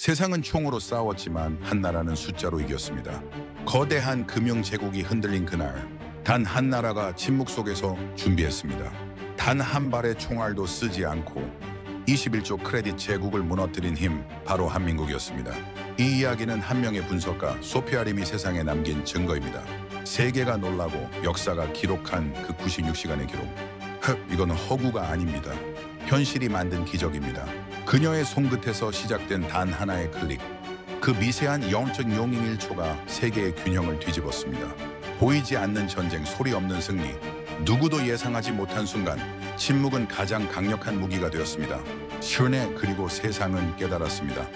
세상은 총으로 싸웠지만 한나라는 숫자로 이겼습니다. 거대한 금융 제국이 흔들린 그날, 단 한 나라가 침묵 속에서 준비했습니다. 단 한 발의 총알도 쓰지 않고 21조 크레딧 제국을 무너뜨린 힘, 바로 한민국이었습니다. 이 이야기는 한 명의 분석가 소피아 림이 세상에 남긴 증거입니다. 세계가 놀라고 역사가 기록한 그 96시간의 기록. 이거는 허구가 아닙니다. 현실이 만든 기적입니다. 그녀의 손끝에서 시작된 단 하나의 클릭. 그 미세한 0.001초가 세계의 균형을 뒤집었습니다. 보이지 않는 전쟁, 소리 없는 승리. 누구도 예상하지 못한 순간 침묵은 가장 강력한 무기가 되었습니다. 시온에 그리고 세상은 깨달았습니다.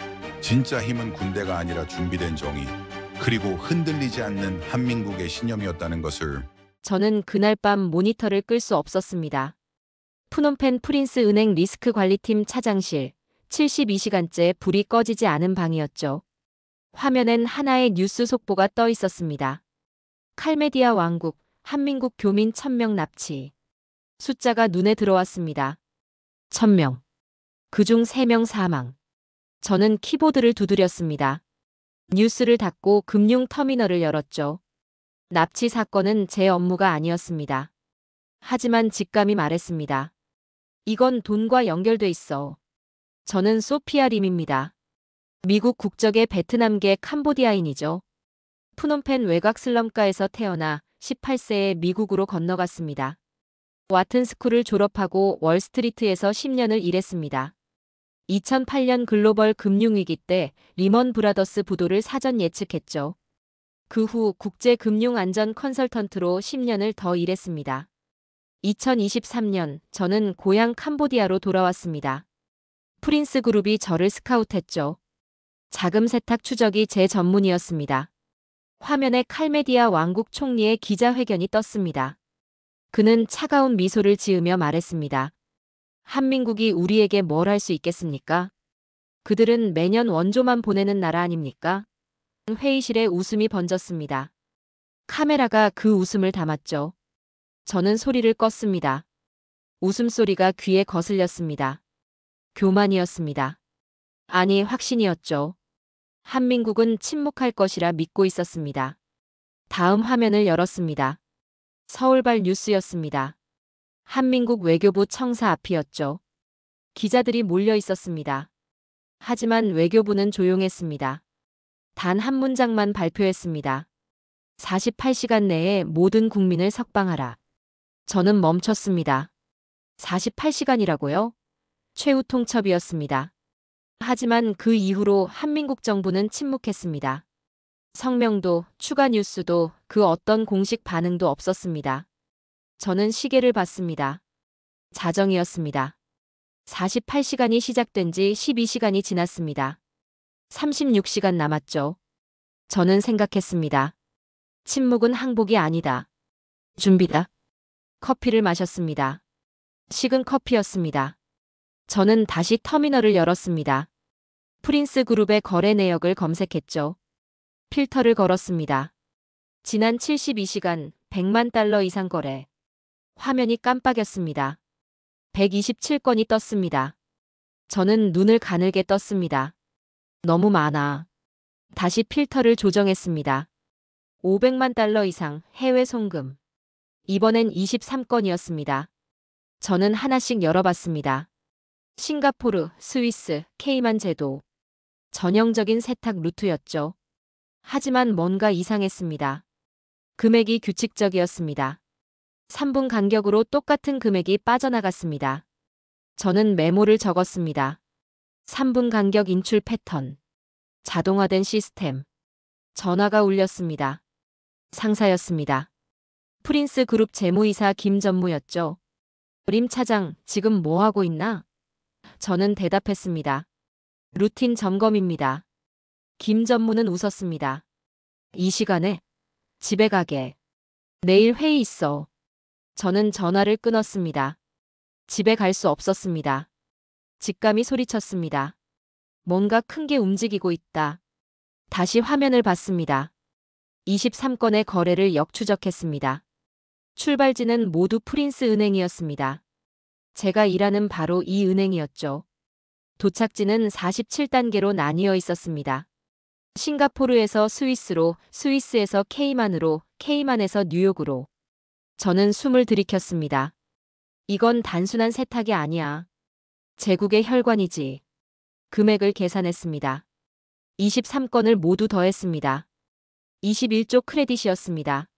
진짜 힘은 군대가 아니라 준비된 정의, 그리고 흔들리지 않는 한민국의 신념이었다는 것을. 저는 그날 밤 모니터를 끌 수 없었습니다. 푸놈펜 프린스 은행 리스크 관리팀 차장실, 72시간째 불이 꺼지지 않은 방이었죠. 화면엔 하나의 뉴스 속보가 떠 있었습니다. 칼메디아 왕국, 한민국 교민 1000명 납치. 숫자가 눈에 들어왔습니다. 1000명. 그중 3명 사망. 저는 키보드를 두드렸습니다. 뉴스를 닫고 금융 터미널을 열었죠. 납치 사건은 제 업무가 아니었습니다. 하지만 직감이 말했습니다. 이건 돈과 연결돼 있어. 저는 소피아 림입니다. 미국 국적의 베트남계 캄보디아인이죠. 푸놈펜 외곽 슬럼가에서 태어나 18세에 미국으로 건너갔습니다. 와튼 스쿨을 졸업하고 월스트리트에서 10년을 일했습니다. 2008년 글로벌 금융위기 때 리먼 브라더스 부도를 사전 예측했죠. 그 후 국제금융안전 컨설턴트로 10년을 더 일했습니다. 2023년 저는 고향 캄보디아로 돌아왔습니다. 프린스 그룹이 저를 스카우트했죠. 자금 세탁 추적이 제 전문이었습니다. 화면에 칼메디아 왕국 총리의 기자회견이 떴습니다. 그는 차가운 미소를 지으며 말했습니다. 한민국이 우리에게 뭘 할 수 있겠습니까? 그들은 매년 원조만 보내는 나라 아닙니까? 회의실에 웃음이 번졌습니다. 카메라가 그 웃음을 담았죠. 저는 소리를 껐습니다. 웃음소리가 귀에 거슬렸습니다. 교만이었습니다. 아니, 확신이었죠. 한민국은 침묵할 것이라 믿고 있었습니다. 다음 화면을 열었습니다. 서울발 뉴스였습니다. 한민국 외교부 청사 앞이었죠. 기자들이 몰려 있었습니다. 하지만 외교부는 조용했습니다. 단 한 문장만 발표했습니다. 48시간 내에 모든 국민을 석방하라. 저는 멈췄습니다. 48시간이라고요? 최후 통첩이었습니다. 하지만 그 이후로 한민국 정부는 침묵했습니다. 성명도, 추가 뉴스도, 그 어떤 공식 반응도 없었습니다. 저는 시계를 봤습니다. 자정이었습니다. 48시간이 시작된 지 12시간이 지났습니다. 36시간 남았죠. 저는 생각했습니다. 침묵은 항복이 아니다. 준비다. 커피를 마셨습니다. 식은 커피였습니다. 저는 다시 터미널을 열었습니다. 프린스 그룹의 거래 내역을 검색했죠. 필터를 걸었습니다. 지난 72시간 100만 달러 이상 거래. 화면이 깜빡였습니다. 127건이 떴습니다. 저는 눈을 가늘게 떴습니다. 너무 많아. 다시 필터를 조정했습니다. 500만 달러 이상 해외 송금. 이번엔 23건이었습니다. 저는 하나씩 열어봤습니다. 싱가포르, 스위스, 케이만 제도. 전형적인 세탁 루트였죠. 하지만 뭔가 이상했습니다. 금액이 규칙적이었습니다. 3분 간격으로 똑같은 금액이 빠져나갔습니다. 저는 메모를 적었습니다. 3분 간격 인출 패턴. 자동화된 시스템. 전화가 울렸습니다. 상사였습니다. 프린스 그룹 재무이사 김전무였죠. 림 차장, 지금 뭐 하고 있나? 저는 대답했습니다. 루틴 점검입니다. 김전무는 웃었습니다. 이 시간에? 집에 가게. 내일 회의 있어. 저는 전화를 끊었습니다. 집에 갈 수 없었습니다. 직감이 소리쳤습니다. 뭔가 큰 게 움직이고 있다. 다시 화면을 봤습니다. 23건의 거래를 역추적했습니다. 출발지는 모두 프린스 은행이었습니다. 제가 일하는 바로 이 은행이었죠. 도착지는 47단계로 나뉘어 있었습니다. 싱가포르에서 스위스로, 스위스에서 케이만으로, 케이만에서 뉴욕으로. 저는 숨을 들이켰습니다. 이건 단순한 세탁이 아니야. 제국의 혈관이지. 금액을 계산했습니다. 23건을 모두 더했습니다. 21조 크레딧이었습니다.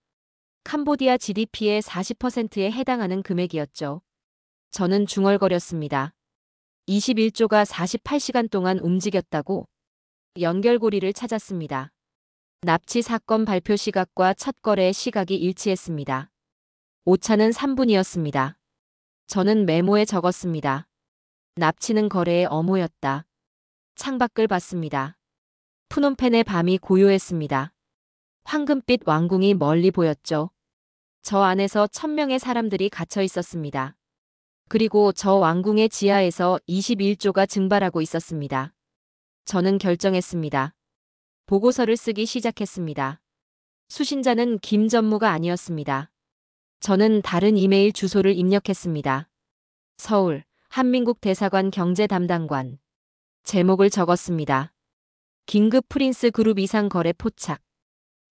캄보디아 GDP의 40%에 해당하는 금액이었죠. 저는 중얼거렸습니다. 21조가 48시간 동안 움직였다고? 연결고리를 찾았습니다. 납치 사건 발표 시각과 첫 거래의 시각이 일치했습니다. 오차는 3분이었습니다. 저는 메모에 적었습니다. 납치는 거래의 엄호였다. 창밖을 봤습니다. 푸놈펜의 밤이 고요했습니다. 황금빛 왕궁이 멀리 보였죠. 저 안에서 1000명의 사람들이 갇혀 있었습니다. 그리고 저 왕궁의 지하에서 21조가 증발하고 있었습니다. 저는 결정했습니다. 보고서를 쓰기 시작했습니다. 수신자는 김 전무가 아니었습니다. 저는 다른 이메일 주소를 입력했습니다. 서울, 한민국 대사관 경제 담당관. 제목을 적었습니다. 긴급 프린스 그룹 이상 거래 포착.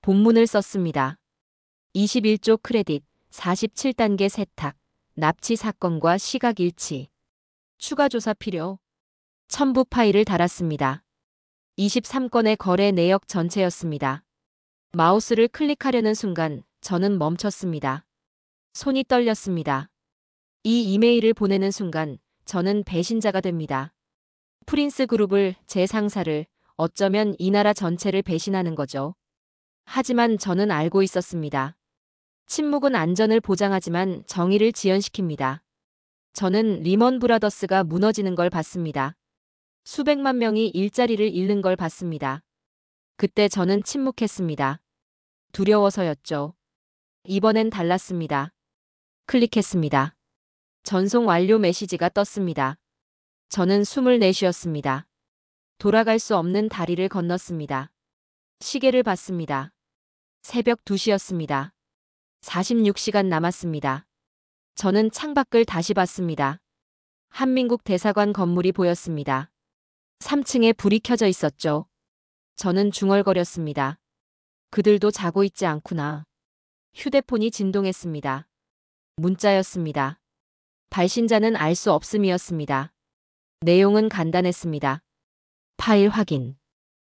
본문을 썼습니다. 21조 크레딧, 47단계 세탁, 납치 사건과 시각 일치. 추가 조사 필요. 첨부 파일을 달았습니다. 23건의 거래 내역 전체였습니다. 마우스를 클릭하려는 순간 저는 멈췄습니다. 손이 떨렸습니다. 이 이메일을 보내는 순간 저는 배신자가 됩니다. 프린스 그룹을, 제 상사를, 어쩌면 이 나라 전체를 배신하는 거죠. 하지만 저는 알고 있었습니다. 침묵은 안전을 보장하지만 정의를 지연시킵니다. 저는 리먼 브라더스가 무너지는 걸 봤습니다. 수백만 명이 일자리를 잃는 걸 봤습니다. 그때 저는 침묵했습니다. 두려워서였죠. 이번엔 달랐습니다. 클릭했습니다. 전송 완료 메시지가 떴습니다. 저는 숨을 내쉬었습니다. 돌아갈 수 없는 다리를 건넜습니다. 시계를 봤습니다. 새벽 2시였습니다. 46시간 남았습니다. 저는 창밖을 다시 봤습니다. 한민국 대사관 건물이 보였습니다. 3층에 불이 켜져 있었죠. 저는 중얼거렸습니다. 그들도 자고 있지 않구나. 휴대폰이 진동했습니다. 문자였습니다. 발신자는 알 수 없음이었습니다. 내용은 간단했습니다. 파일 확인.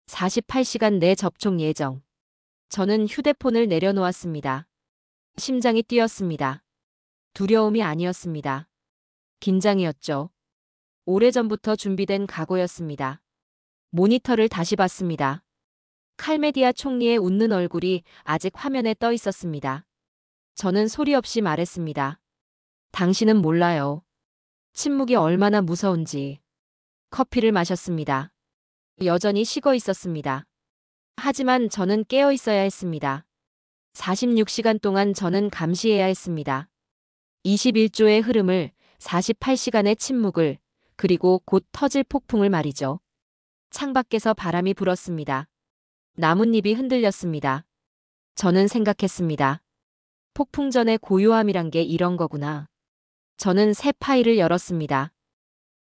48시간 내 접촉 예정. 저는 휴대폰을 내려놓았습니다. 심장이 뛰었습니다. 두려움이 아니었습니다. 긴장이었죠. 오래전부터 준비된 각오였습니다. 모니터를 다시 봤습니다. 칼메디아 총리의 웃는 얼굴이 아직 화면에 떠 있었습니다. 저는 소리 없이 말했습니다. 당신은 몰라요. 침묵이 얼마나 무서운지. 커피를 마셨습니다. 여전히 식어 있었습니다. 하지만 저는 깨어 있어야 했습니다. 46시간 동안 저는 감시해야 했습니다. 21조의 흐름을, 48시간의 침묵을, 그리고 곧 터질 폭풍을 말이죠. 창밖에서 바람이 불었습니다. 나뭇잎이 흔들렸습니다. 저는 생각했습니다. 폭풍 전의 고요함이란 게 이런 거구나. 저는 새 파일을 열었습니다.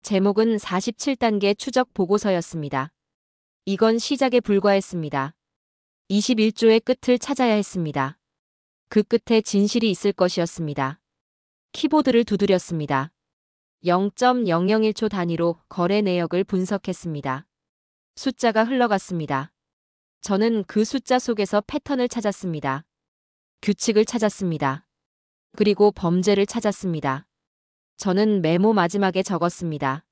제목은 47단계 추적 보고서였습니다. 이건 시작에 불과했습니다. 21조의 끝을 찾아야 했습니다. 그 끝에 진실이 있을 것이었습니다. 키보드를 두드렸습니다. 0.001초 단위로 거래 내역을 분석했습니다. 숫자가 흘러갔습니다. 저는 그 숫자 속에서 패턴을 찾았습니다. 규칙을 찾았습니다. 그리고 범죄를 찾았습니다. 저는 메모 마지막에 적었습니다.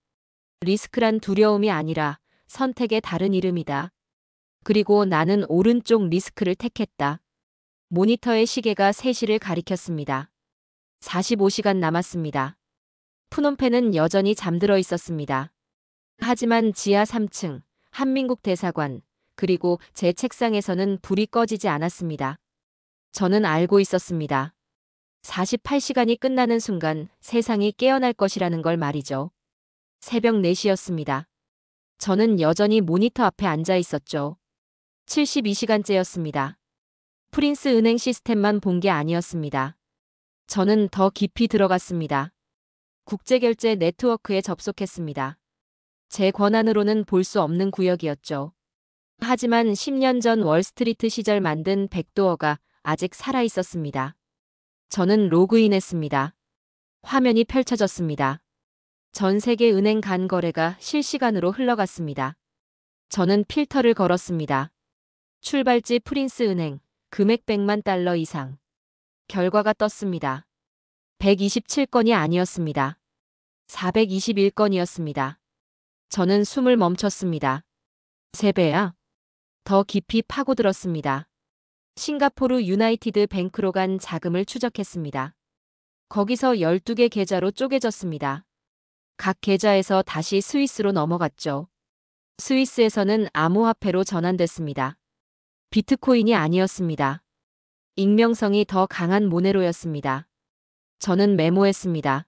리스크란 두려움이 아니라 선택의 다른 이름이다. 그리고 나는 오른쪽 리스크를 택했다. 모니터의 시계가 3시를 가리켰습니다. 45시간 남았습니다. 푸놈펜은 여전히 잠들어 있었습니다. 하지만 지하 3층, 한민국 대사관, 그리고 제 책상에서는 불이 꺼지지 않았습니다. 저는 알고 있었습니다. 48시간이 끝나는 순간 세상이 깨어날 것이라는 걸 말이죠. 새벽 4시였습니다. 저는 여전히 모니터 앞에 앉아 있었죠. 72시간째였습니다. 프린스 은행 시스템만 본 게 아니었습니다. 저는 더 깊이 들어갔습니다. 국제결제 네트워크에 접속했습니다. 제 권한으로는 볼 수 없는 구역이었죠. 하지만 10년 전 월스트리트 시절 만든 백도어가 아직 살아 있었습니다. 저는 로그인했습니다. 화면이 펼쳐졌습니다. 전 세계 은행 간 거래가 실시간으로 흘러갔습니다. 저는 필터를 걸었습니다. 출발지 프린스 은행, 금액 $100만 이상. 결과가 떴습니다. 127건이 아니었습니다. 421건이었습니다. 저는 숨을 멈췄습니다. 3배야? 더 깊이 파고들었습니다. 싱가포르 유나이티드 뱅크로 간 자금을 추적했습니다. 거기서 12개 계좌로 쪼개졌습니다. 각 계좌에서 다시 스위스로 넘어갔죠. 스위스에서는 암호화폐로 전환됐습니다. 비트코인이 아니었습니다. 익명성이 더 강한 모네로였습니다. 저는 메모했습니다.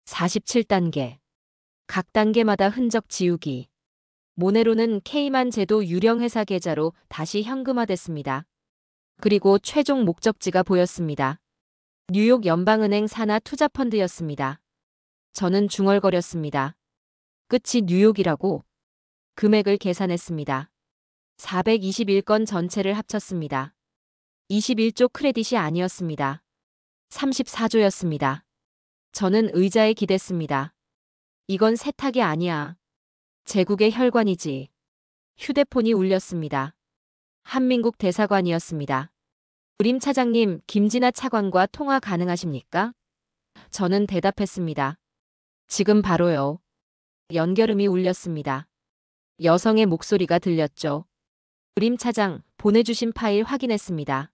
47단계. 각 단계마다 흔적 지우기. 모네로는 케이만 제도 유령 회사 계좌로 다시 현금화됐습니다. 그리고 최종 목적지가 보였습니다. 뉴욕 연방은행 산하 투자펀드였습니다. 저는 중얼거렸습니다. 끝이 뉴욕이라고? 금액을 계산했습니다. 421건 전체를 합쳤습니다. 21조 크레딧이 아니었습니다. 34조였습니다. 저는 의자에 기댔습니다. 이건 세탁이 아니야. 제국의 혈관이지. 휴대폰이 울렸습니다. 한민국 대사관이었습니다. 우림 차장님, 김진아 차관과 통화 가능하십니까? 저는 대답했습니다. 지금 바로요. 연결음이 울렸습니다. 여성의 목소리가 들렸죠. 우림 차장, 보내주신 파일 확인했습니다.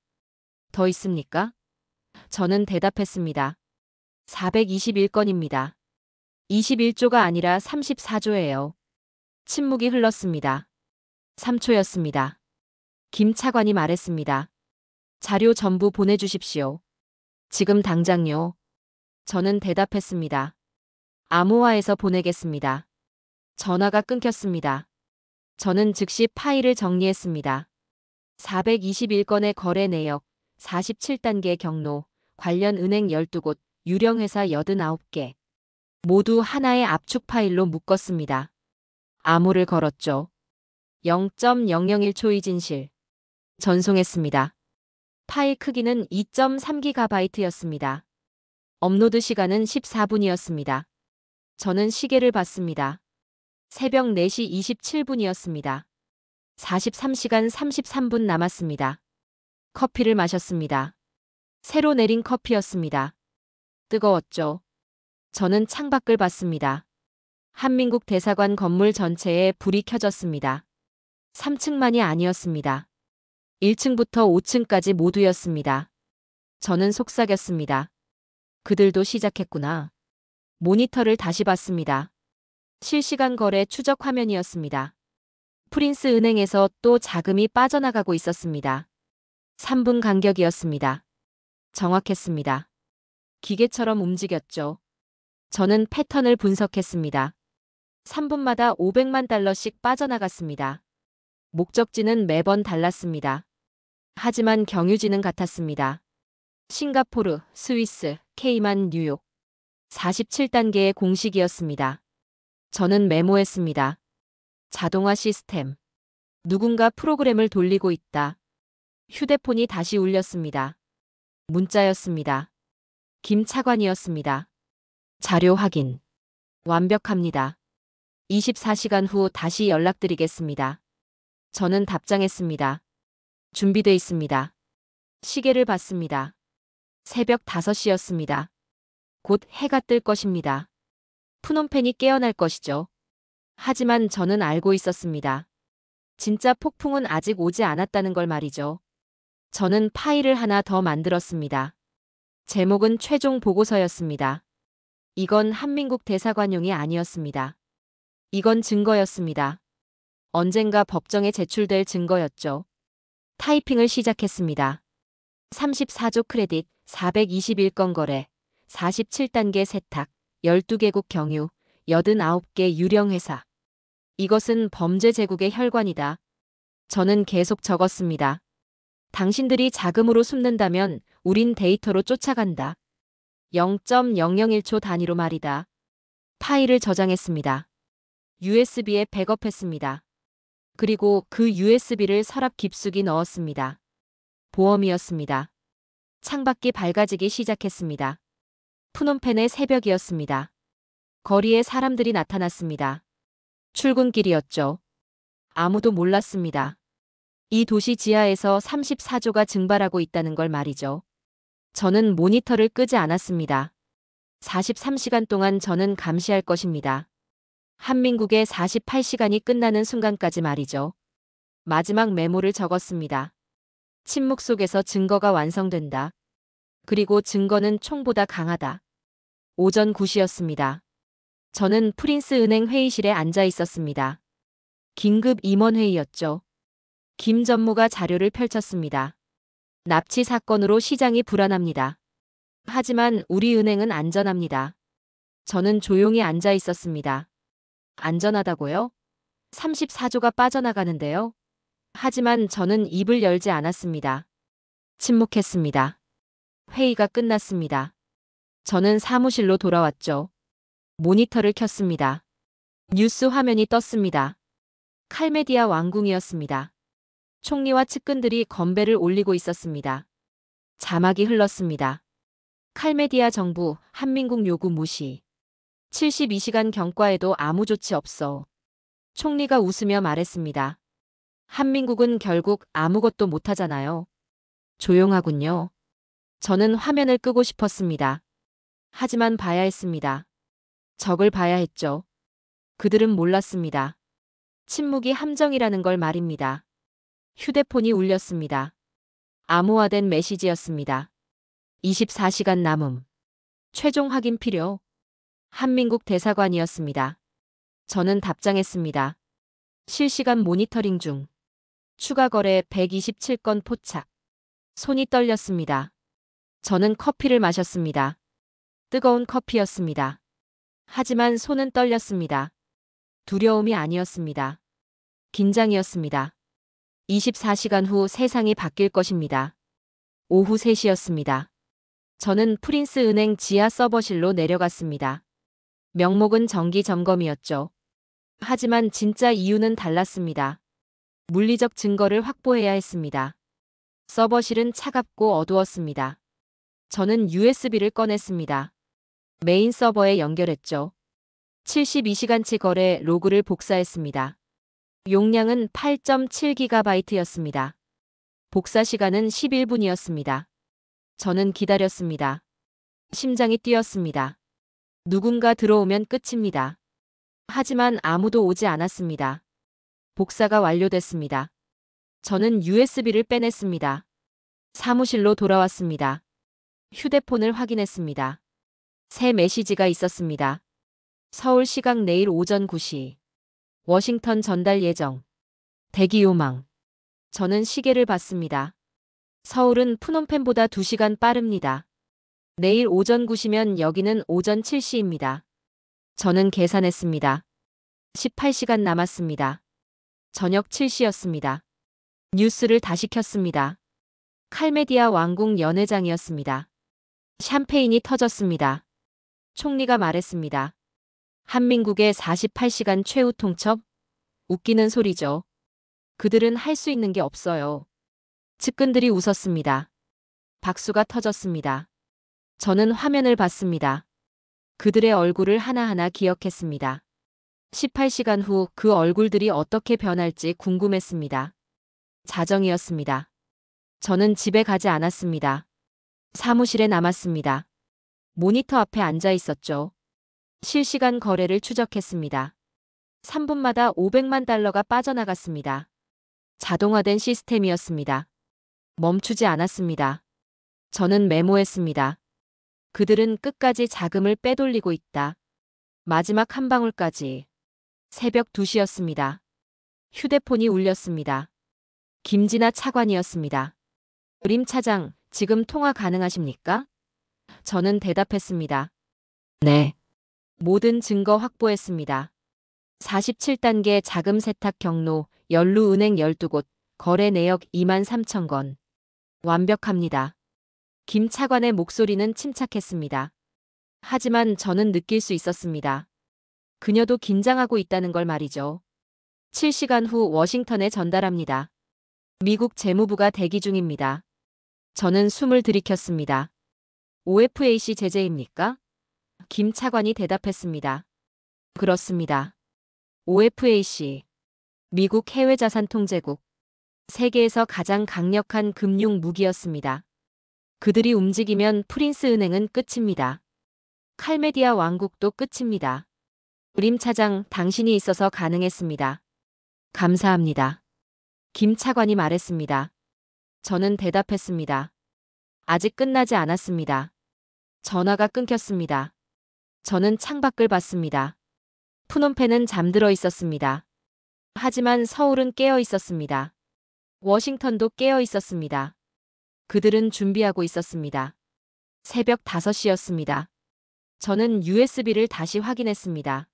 더 있습니까? 저는 대답했습니다. 421건입니다. 21조가 아니라 34조예요. 침묵이 흘렀습니다. 3초였습니다. 김 차관이 말했습니다. 자료 전부 보내주십시오. 지금 당장요. 저는 대답했습니다. 암호화해서 보내겠습니다. 전화가 끊겼습니다. 저는 즉시 파일을 정리했습니다. 421건의 거래 내역, 47단계 경로, 관련 은행 12곳, 유령회사 89개. 모두 하나의 압축 파일로 묶었습니다. 암호를 걸었죠. 0.001초의 진실. 전송했습니다. 파일 크기는 2.3GB였습니다. 업로드 시간은 14분이었습니다. 저는 시계를 봤습니다. 새벽 4시 27분이었습니다. 43시간 33분 남았습니다. 커피를 마셨습니다. 새로 내린 커피였습니다. 뜨거웠죠. 저는 창밖을 봤습니다. 한민국 대사관 건물 전체에 불이 켜졌습니다. 3층만이 아니었습니다. 1층부터 5층까지 모두였습니다. 저는 속삭였습니다. 그들도 시작했구나. 모니터를 다시 봤습니다. 실시간 거래 추적 화면이었습니다. 프린스 은행에서 또 자금이 빠져나가고 있었습니다. 3분 간격이었습니다. 정확했습니다. 기계처럼 움직였죠. 저는 패턴을 분석했습니다. 3분마다 $500만 빠져나갔습니다. 목적지는 매번 달랐습니다. 하지만 경유지는 같았습니다. 싱가포르, 스위스, 케이만, 뉴욕. 47단계의 공식이었습니다. 저는 메모했습니다. 자동화 시스템. 누군가 프로그램을 돌리고 있다. 휴대폰이 다시 울렸습니다. 문자였습니다. 김 차관이었습니다. 자료 확인. 완벽합니다. 24시간 후 다시 연락드리겠습니다. 저는 답장했습니다. 준비돼 있습니다. 시계를 봤습니다. 새벽 5시였습니다. 곧 해가 뜰 것입니다. 푸놈펜이 깨어날 것이죠. 하지만 저는 알고 있었습니다. 진짜 폭풍은 아직 오지 않았다는 걸 말이죠. 저는 파일을 하나 더 만들었습니다. 제목은 최종 보고서였습니다. 이건 한민국 대사관용이 아니었습니다. 이건 증거였습니다. 언젠가 법정에 제출될 증거였죠. 타이핑을 시작했습니다. 34조 크레딧, 421건 거래, 47단계 세탁, 12개국 경유, 89개 유령회사. 이것은 범죄 제국의 혈관이다. 저는 계속 적었습니다. 당신들이 자금으로 숨는다면 우린 데이터로 쫓아간다. 0.001초 단위로 말이다. 파일을 저장했습니다. USB에 백업했습니다. 그리고 그 USB를 서랍 깊숙이 넣었습니다. 보험이었습니다. 창밖이 밝아지기 시작했습니다. 푸놈펜의 새벽이었습니다. 거리에 사람들이 나타났습니다. 출근길이었죠. 아무도 몰랐습니다. 이 도시 지하에서 34조가 증발하고 있다는 걸 말이죠. 저는 모니터를 끄지 않았습니다. 43시간 동안 저는 감시할 것입니다. 한민국의 48시간이 끝나는 순간까지 말이죠. 마지막 메모를 적었습니다. 침묵 속에서 증거가 완성된다. 그리고 증거는 총보다 강하다. 오전 9시였습니다. 저는 프린스 은행 회의실에 앉아 있었습니다. 긴급 임원회의였죠. 김 전무가 자료를 펼쳤습니다. 납치 사건으로 시장이 불안합니다. 하지만 우리 은행은 안전합니다. 저는 조용히 앉아 있었습니다. 안전하다고요? 34조가 빠져나가는데요. 하지만 저는 입을 열지 않았습니다. 침묵했습니다. 회의가 끝났습니다. 저는 사무실로 돌아왔죠. 모니터를 켰습니다. 뉴스 화면이 떴습니다. 칼메디아 왕궁이었습니다. 총리와 측근들이 건배를 올리고 있었습니다. 자막이 흘렀습니다. 칼메디아 정부, 한민국 요구 무시. 72시간 경과에도 아무 조치 없어. 총리가 웃으며 말했습니다. 한민국은 결국 아무것도 못하잖아요. 조용하군요. 저는 화면을 끄고 싶었습니다. 하지만 봐야 했습니다. 적을 봐야 했죠. 그들은 몰랐습니다. 침묵이 함정이라는 걸 말입니다. 휴대폰이 울렸습니다. 암호화된 메시지였습니다. 24시간 남음. 최종 확인 필요. 한민국 대사관이었습니다. 저는 답장했습니다. 실시간 모니터링 중. 추가 거래 127건 포착. 손이 떨렸습니다. 저는 커피를 마셨습니다. 뜨거운 커피였습니다. 하지만 손은 떨렸습니다. 두려움이 아니었습니다. 긴장이었습니다. 24시간 후 세상이 바뀔 것입니다. 오후 3시였습니다. 저는 프린스 은행 지하 서버실로 내려갔습니다. 명목은 정기 점검이었죠. 하지만 진짜 이유는 달랐습니다. 물리적 증거를 확보해야 했습니다. 서버실은 차갑고 어두웠습니다. 저는 USB를 꺼냈습니다. 메인 서버에 연결했죠. 72시간치 거래 로그를 복사했습니다. 용량은 8.7GB였습니다. 복사 시간은 11분이었습니다. 저는 기다렸습니다. 심장이 뛰었습니다. 누군가 들어오면 끝입니다. 하지만 아무도 오지 않았습니다. 복사가 완료됐습니다. 저는 USB를 빼냈습니다. 사무실로 돌아왔습니다. 휴대폰을 확인했습니다. 새 메시지가 있었습니다. 서울 시각 내일 오전 9시. 워싱턴 전달 예정. 대기 요망. 저는 시계를 봤습니다. 서울은 푸놈펜보다 2시간 빠릅니다. 내일 오전 9시면 여기는 오전 7시입니다. 저는 계산했습니다. 18시간 남았습니다. 저녁 7시였습니다. 뉴스를 다시 켰습니다. 칼메디아 왕궁 연회장이었습니다. 샴페인이 터졌습니다. 총리가 말했습니다. 한민국의 48시간 최후 통첩? 웃기는 소리죠. 그들은 할 수 있는 게 없어요. 측근들이 웃었습니다. 박수가 터졌습니다. 저는 화면을 봤습니다. 그들의 얼굴을 하나하나 기억했습니다. 18시간 후 그 얼굴들이 어떻게 변할지 궁금했습니다. 자정이었습니다. 저는 집에 가지 않았습니다. 사무실에 남았습니다. 모니터 앞에 앉아 있었죠. 실시간 거래를 추적했습니다. 3분마다 500만 달러가 빠져나갔습니다. 자동화된 시스템이었습니다. 멈추지 않았습니다. 저는 메모했습니다. 그들은 끝까지 자금을 빼돌리고 있다. 마지막 한 방울까지. 새벽 2시였습니다. 휴대폰이 울렸습니다. 김진아 차관이었습니다. 림 차장, 지금 통화 가능하십니까? 저는 대답했습니다. 네. 모든 증거 확보했습니다. 47단계 자금 세탁 경로, 연루은행 12곳, 거래 내역 23,000건. 완벽합니다. 김 차관의 목소리는 침착했습니다. 하지만 저는 느낄 수 있었습니다. 그녀도 긴장하고 있다는 걸 말이죠. 7시간 후 워싱턴에 전달합니다. 미국 재무부가 대기 중입니다. 저는 숨을 들이켰습니다. OFAC 제재입니까? 김 차관이 대답했습니다. 그렇습니다. OFAC. 미국 해외자산통제국. 세계에서 가장 강력한 금융 무기였습니다. 그들이 움직이면 프린스 은행은 끝입니다. 칼메디아 왕국도 끝입니다. 림 차장, 당신이 있어서 가능했습니다. 감사합니다. 김 차관이 말했습니다. 저는 대답했습니다. 아직 끝나지 않았습니다. 전화가 끊겼습니다. 저는 창밖을 봤습니다. 푸놈펜은 잠들어 있었습니다. 하지만 서울은 깨어 있었습니다. 워싱턴도 깨어 있었습니다. 그들은 준비하고 있었습니다. 새벽 5시였습니다. 저는 USB를 다시 확인했습니다.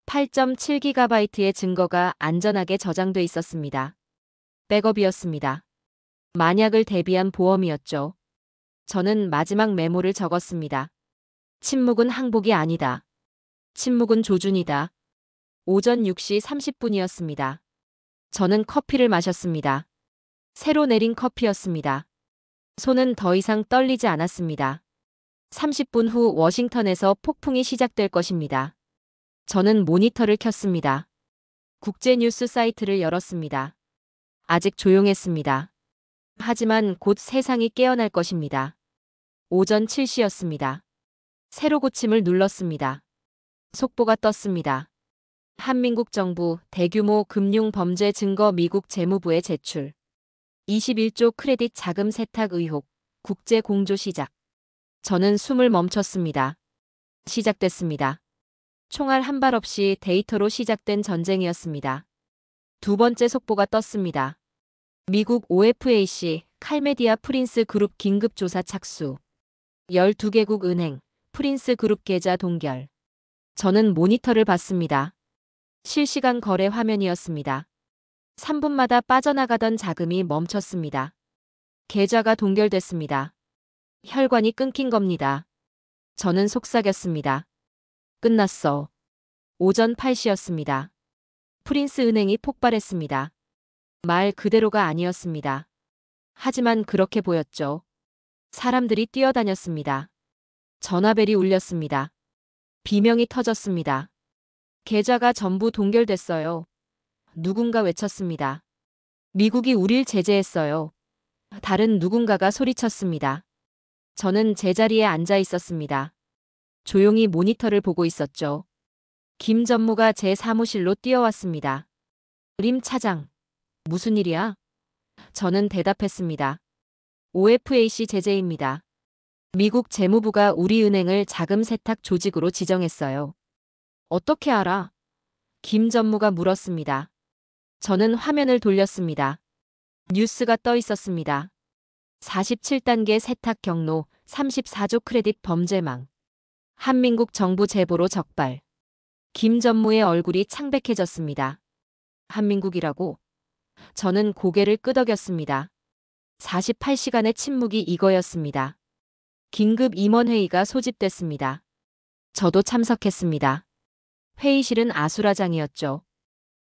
8.7GB의 증거가 안전하게 저장돼 있었습니다. 백업이었습니다. 만약을 대비한 보험이었죠. 저는 마지막 메모를 적었습니다. 침묵은 항복이 아니다. 침묵은 조준이다. 오전 6시 30분이었습니다. 저는 커피를 마셨습니다. 새로 내린 커피였습니다. 손은 더 이상 떨리지 않았습니다. 30분 후 워싱턴에서 폭풍이 시작될 것입니다. 저는 모니터를 켰습니다. 국제뉴스 사이트를 열었습니다. 아직 조용했습니다. 하지만 곧 세상이 깨어날 것입니다. 오전 7시였습니다. 세로 고침을 눌렀습니다. 속보가 떴습니다. 한민국 정부 대규모 금융 범죄 증거 미국 재무부에 제출. 21조 크레딧 자금 세탁 의혹. 국제 공조 시작. 저는 숨을 멈췄습니다. 시작됐습니다. 총알 한 발 없이 데이터로 시작된 전쟁이었습니다. 두 번째 속보가 떴습니다. 미국 OFAC 칼메디아 프린스 그룹 긴급 조사 착수. 12개국 은행 프린스 그룹 계좌 동결. 저는 모니터를 봤습니다. 실시간 거래 화면이었습니다. 3분마다 빠져나가던 자금이 멈췄습니다. 계좌가 동결됐습니다. 혈관이 끊긴 겁니다. 저는 속삭였습니다. 끝났어. 오전 8시였습니다. 프린스 은행이 폭발했습니다. 말 그대로가 아니었습니다. 하지만 그렇게 보였죠. 사람들이 뛰어다녔습니다. 전화벨이 울렸습니다. 비명이 터졌습니다. 계좌가 전부 동결됐어요. 누군가 외쳤습니다. 미국이 우릴 제재했어요. 다른 누군가가 소리쳤습니다. 저는 제자리에 앉아 있었습니다. 조용히 모니터를 보고 있었죠. 김 전무가 제 사무실로 뛰어왔습니다. 림 차장, 무슨 일이야? 저는 대답했습니다. OFAC 제재입니다. 미국 재무부가 우리 은행을 자금 세탁 조직으로 지정했어요. 어떻게 알아? 김 전무가 물었습니다. 저는 화면을 돌렸습니다. 뉴스가 떠 있었습니다. 47단계 세탁 경로, 34조 크레딧 범죄망. 한민국 정부 제보로 적발. 김 전무의 얼굴이 창백해졌습니다. 한민국이라고? 저는 고개를 끄덕였습니다. 48시간의 침묵이 이거였습니다. 긴급 임원회의가 소집됐습니다. 저도 참석했습니다. 회의실은 아수라장이었죠.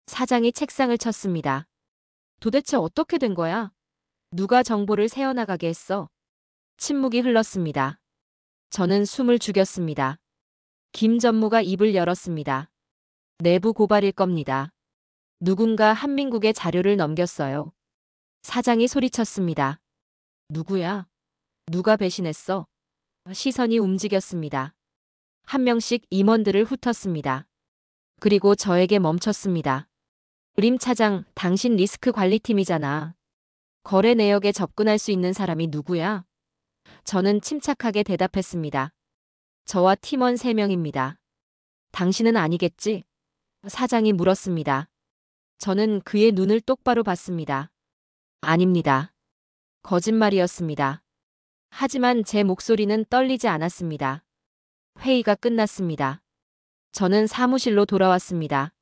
사장이 책상을 쳤습니다. 도대체 어떻게 된 거야? 누가 정보를 새어나가게 했어? 침묵이 흘렀습니다. 저는 숨을 죽였습니다. 김 전무가 입을 열었습니다. 내부 고발일 겁니다. 누군가 한민국에 자료를 넘겼어요. 사장이 소리쳤습니다. 누구야? 누가 배신했어? 시선이 움직였습니다. 한 명씩 임원들을 훑었습니다. 그리고 저에게 멈췄습니다. 림 차장, 당신 리스크 관리팀이잖아. 거래 내역에 접근할 수 있는 사람이 누구야? 저는 침착하게 대답했습니다. 저와 팀원 3명입니다. 당신은 아니겠지? 사장이 물었습니다. 저는 그의 눈을 똑바로 봤습니다. 아닙니다. 거짓말이었습니다. 하지만 제 목소리는 떨리지 않았습니다. 회의가 끝났습니다. 저는 사무실로 돌아왔습니다.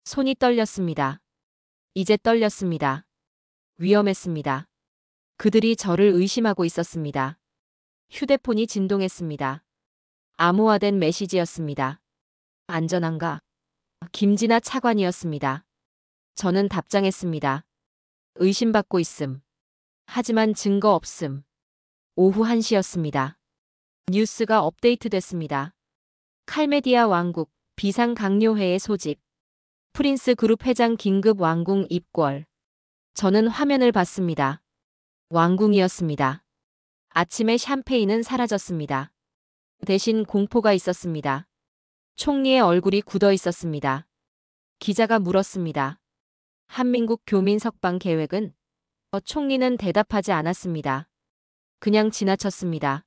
손이 떨렸습니다. 이제 떨렸습니다. 위험했습니다. 그들이 저를 의심하고 있었습니다. 휴대폰이 진동했습니다. 암호화된 메시지였습니다. 안전한가? 김진아 차관이었습니다. 저는 답장했습니다. 의심받고 있음. 하지만 증거 없음. 오후 1시였습니다. 뉴스가 업데이트됐습니다. 칼메디아 왕국 비상강요회의 소집. 프린스 그룹 회장 긴급 왕궁 입궐. 저는 화면을 봤습니다. 왕궁이었습니다. 아침에 샴페인은 사라졌습니다. 대신 공포가 있었습니다. 총리의 얼굴이 굳어 있었습니다. 기자가 물었습니다. 한민국 교민 석방 계획은? 총리는 대답하지 않았습니다. 그냥 지나쳤습니다.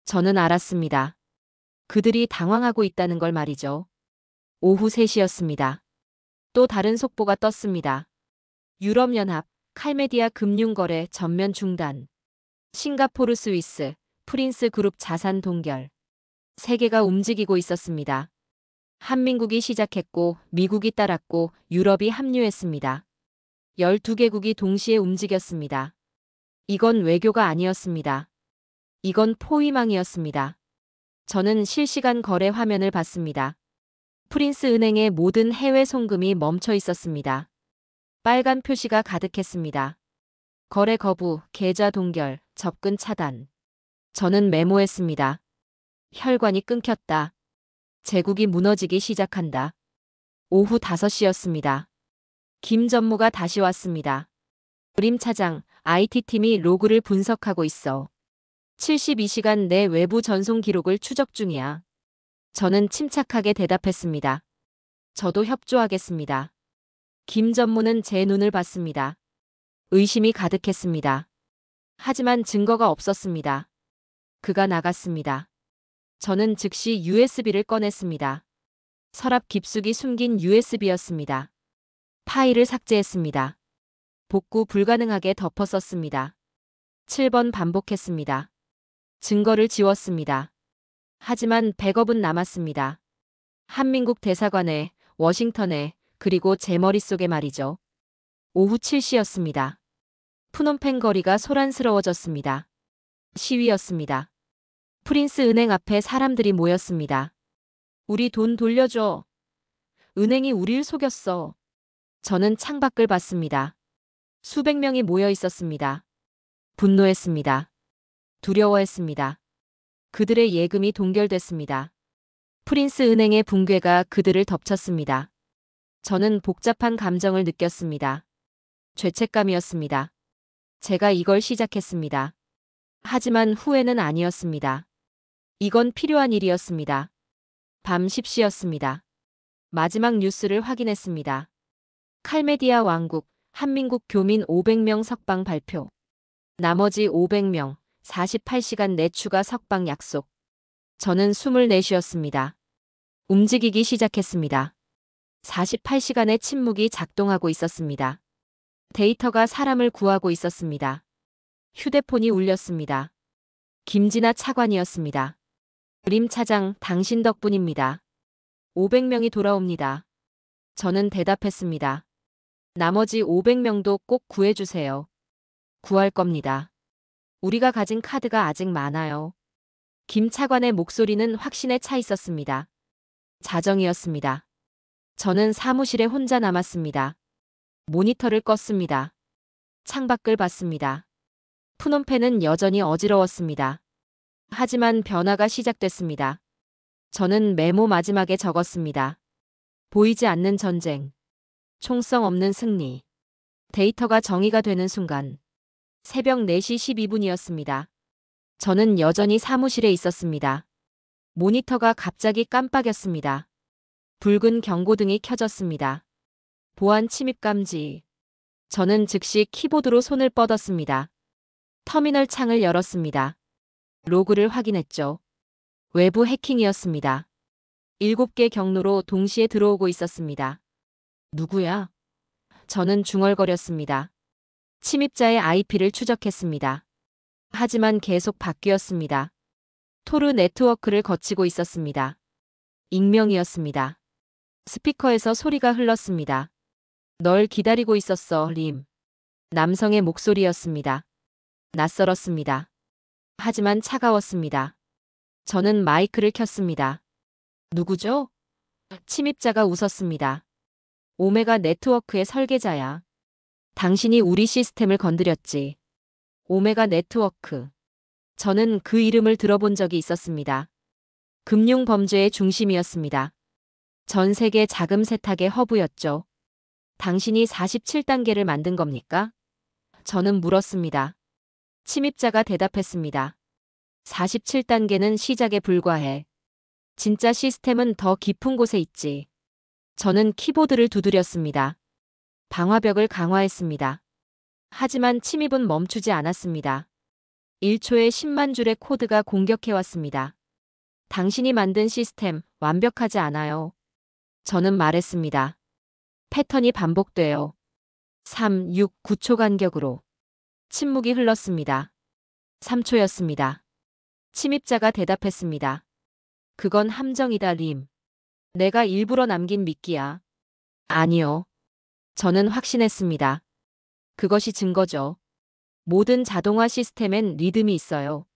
저는 알았습니다. 그들이 당황하고 있다는 걸 말이죠. 오후 3시였습니다. 또 다른 속보가 떴습니다. 유럽연합, 칼메디아 금융거래 전면 중단. 싱가포르 스위스, 프린스 그룹 자산 동결. 세계가 움직이고 있었습니다. 한민국이 시작했고 미국이 따랐고 유럽이 합류했습니다. 12개국이 동시에 움직였습니다. 이건 외교가 아니었습니다. 이건 포위망이었습니다. 저는 실시간 거래 화면을 봤습니다. 프린스 은행의 모든 해외 송금이 멈춰 있었습니다. 빨간 표시가 가득했습니다. 거래 거부, 계좌 동결, 접근 차단. 저는 메모했습니다. 혈관이 끊겼다. 제국이 무너지기 시작한다. 오후 5시였습니다. 김 전무가 다시 왔습니다. 림 차장, IT팀이 로그를 분석하고 있어. 72시간 내 외부 전송 기록을 추적 중이야. 저는 침착하게 대답했습니다. 저도 협조하겠습니다. 김 전무는 제 눈을 봤습니다. 의심이 가득했습니다. 하지만 증거가 없었습니다. 그가 나갔습니다. 저는 즉시 USB를 꺼냈습니다. 서랍 깊숙이 숨긴 USB였습니다. 파일을 삭제했습니다. 복구 불가능하게 덮어 썼습니다. 7번 반복했습니다. 증거를 지웠습니다. 하지만 백업은 남았습니다. 한민국 대사관에, 워싱턴에, 그리고 제 머릿속에 말이죠. 오후 7시였습니다. 푸놈펜 거리가 소란스러워졌습니다. 시위였습니다. 프린스 은행 앞에 사람들이 모였습니다. 우리 돈 돌려줘. 은행이 우릴 속였어. 저는 창밖을 봤습니다. 수백 명이 모여 있었습니다. 분노했습니다. 두려워했습니다. 그들의 예금이 동결됐습니다. 프린스 은행의 붕괴가 그들을 덮쳤습니다. 저는 복잡한 감정을 느꼈습니다. 죄책감이었습니다. 제가 이걸 시작했습니다. 하지만 후회는 아니었습니다. 이건 필요한 일이었습니다. 밤 10시였습니다. 마지막 뉴스를 확인했습니다. 칼메디아 왕국, 한민국 교민 500명 석방 발표. 나머지 500명, 48시간 내 추가 석방 약속. 저는 숨을 내쉬었습니다. 움직이기 시작했습니다. 48시간의 침묵이 작동하고 있었습니다. 데이터가 사람을 구하고 있었습니다. 휴대폰이 울렸습니다. 김진아 차관이었습니다. 림 차장, 당신 덕분입니다. 500명이 돌아옵니다. 저는 대답했습니다. 나머지 500명도 꼭 구해주세요. 구할 겁니다. 우리가 가진 카드가 아직 많아요. 김 차관의 목소리는 확신에 차 있었습니다. 자정이었습니다. 저는 사무실에 혼자 남았습니다. 모니터를 껐습니다. 창밖을 봤습니다. 푸놈펜은 여전히 어지러웠습니다. 하지만 변화가 시작됐습니다. 저는 메모 마지막에 적었습니다. 보이지 않는 전쟁. 총성 없는 승리. 데이터가 정의가 되는 순간. 새벽 4시 12분이었습니다. 저는 여전히 사무실에 있었습니다. 모니터가 갑자기 깜빡였습니다. 붉은 경고등이 켜졌습니다. 보안 침입 감지. 저는 즉시 키보드로 손을 뻗었습니다. 터미널 창을 열었습니다. 로그를 확인했죠. 외부 해킹이었습니다. 7개 경로로 동시에 들어오고 있었습니다. 누구야? 저는 중얼거렸습니다. 침입자의 IP를 추적했습니다. 하지만 계속 바뀌었습니다. 토르 네트워크를 거치고 있었습니다. 익명이었습니다. 스피커에서 소리가 흘렀습니다. 널 기다리고 있었어, 림. 남성의 목소리였습니다. 낯설었습니다. 하지만 차가웠습니다. 저는 마이크를 켰습니다. 누구죠? 침입자가 웃었습니다. 오메가 네트워크의 설계자야. 당신이 우리 시스템을 건드렸지. 오메가 네트워크. 저는 그 이름을 들어본 적이 있었습니다. 금융 범죄의 중심이었습니다. 전 세계 자금 세탁의 허브였죠. 당신이 47단계를 만든 겁니까? 저는 물었습니다. 침입자가 대답했습니다. 47단계는 시작에 불과해. 진짜 시스템은 더 깊은 곳에 있지. 저는 키보드를 두드렸습니다. 방화벽을 강화했습니다. 하지만 침입은 멈추지 않았습니다. 1초에 10만 줄의 코드가 공격해왔습니다. 당신이 만든 시스템 완벽하지 않아요. 저는 말했습니다. 패턴이 반복돼요. 3, 6, 9초 간격으로. 침묵이 흘렀습니다. 3초였습니다. 침입자가 대답했습니다. 그건 함정이다, 림. 내가 일부러 남긴 미끼야. 아니요. 저는 확신했습니다. 그것이 증거죠. 모든 자동화 시스템엔 리듬이 있어요.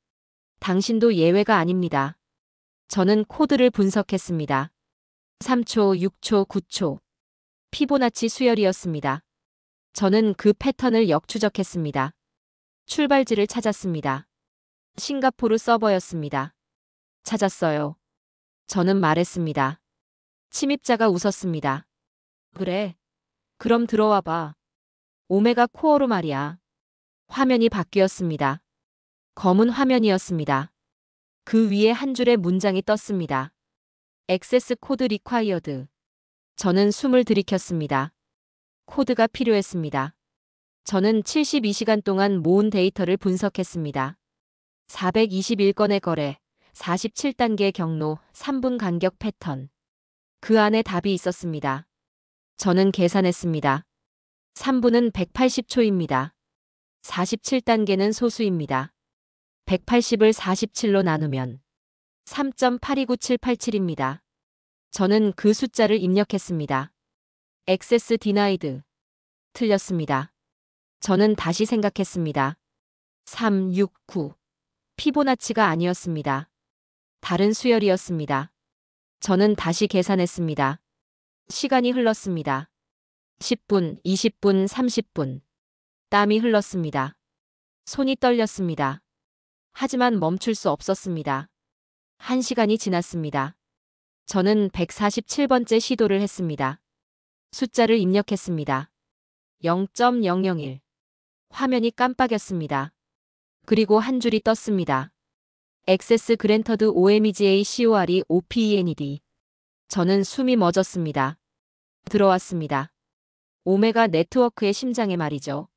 당신도 예외가 아닙니다. 저는 코드를 분석했습니다. 3초, 6초, 9초. 피보나치 수열이었습니다. 저는 그 패턴을 역추적했습니다. 출발지를 찾았습니다. 싱가포르 서버였습니다. 찾았어요. 저는 말했습니다. 침입자가 웃었습니다. 그래. 그럼 들어와 봐. 오메가 코어로 말이야. 화면이 바뀌었습니다. 검은 화면이었습니다. 그 위에 한 줄의 문장이 떴습니다. 액세스 코드 리콰이어드. 저는 숨을 들이켰습니다. 코드가 필요했습니다. 저는 72시간 동안 모은 데이터를 분석했습니다. 421건의 거래, 47단계 경로, 3분 간격 패턴. 그 안에 답이 있었습니다. 저는 계산했습니다. 3분은 180초입니다. 47단계는 소수입니다. 180을 47로 나누면 3.829787입니다. 저는 그 숫자를 입력했습니다. 액세스 디나이드. 틀렸습니다. 저는 다시 생각했습니다. 3, 6, 9. 피보나치가 아니었습니다. 다른 수열이었습니다. 저는 다시 계산했습니다. 시간이 흘렀습니다. 10분, 20분, 30분. 땀이 흘렀습니다. 손이 떨렸습니다. 하지만 멈출 수 없었습니다. 1시간이 지났습니다. 저는 147번째 시도를 했습니다. 숫자를 입력했습니다. 0.001. 화면이 깜빡였습니다. 그리고 한 줄이 떴습니다. 액세스 그랜터드 OMEGA CORE OPENED. 저는 숨이 멎었습니다. 들어왔습니다. 오메가 네트워크의 심장에 말이죠.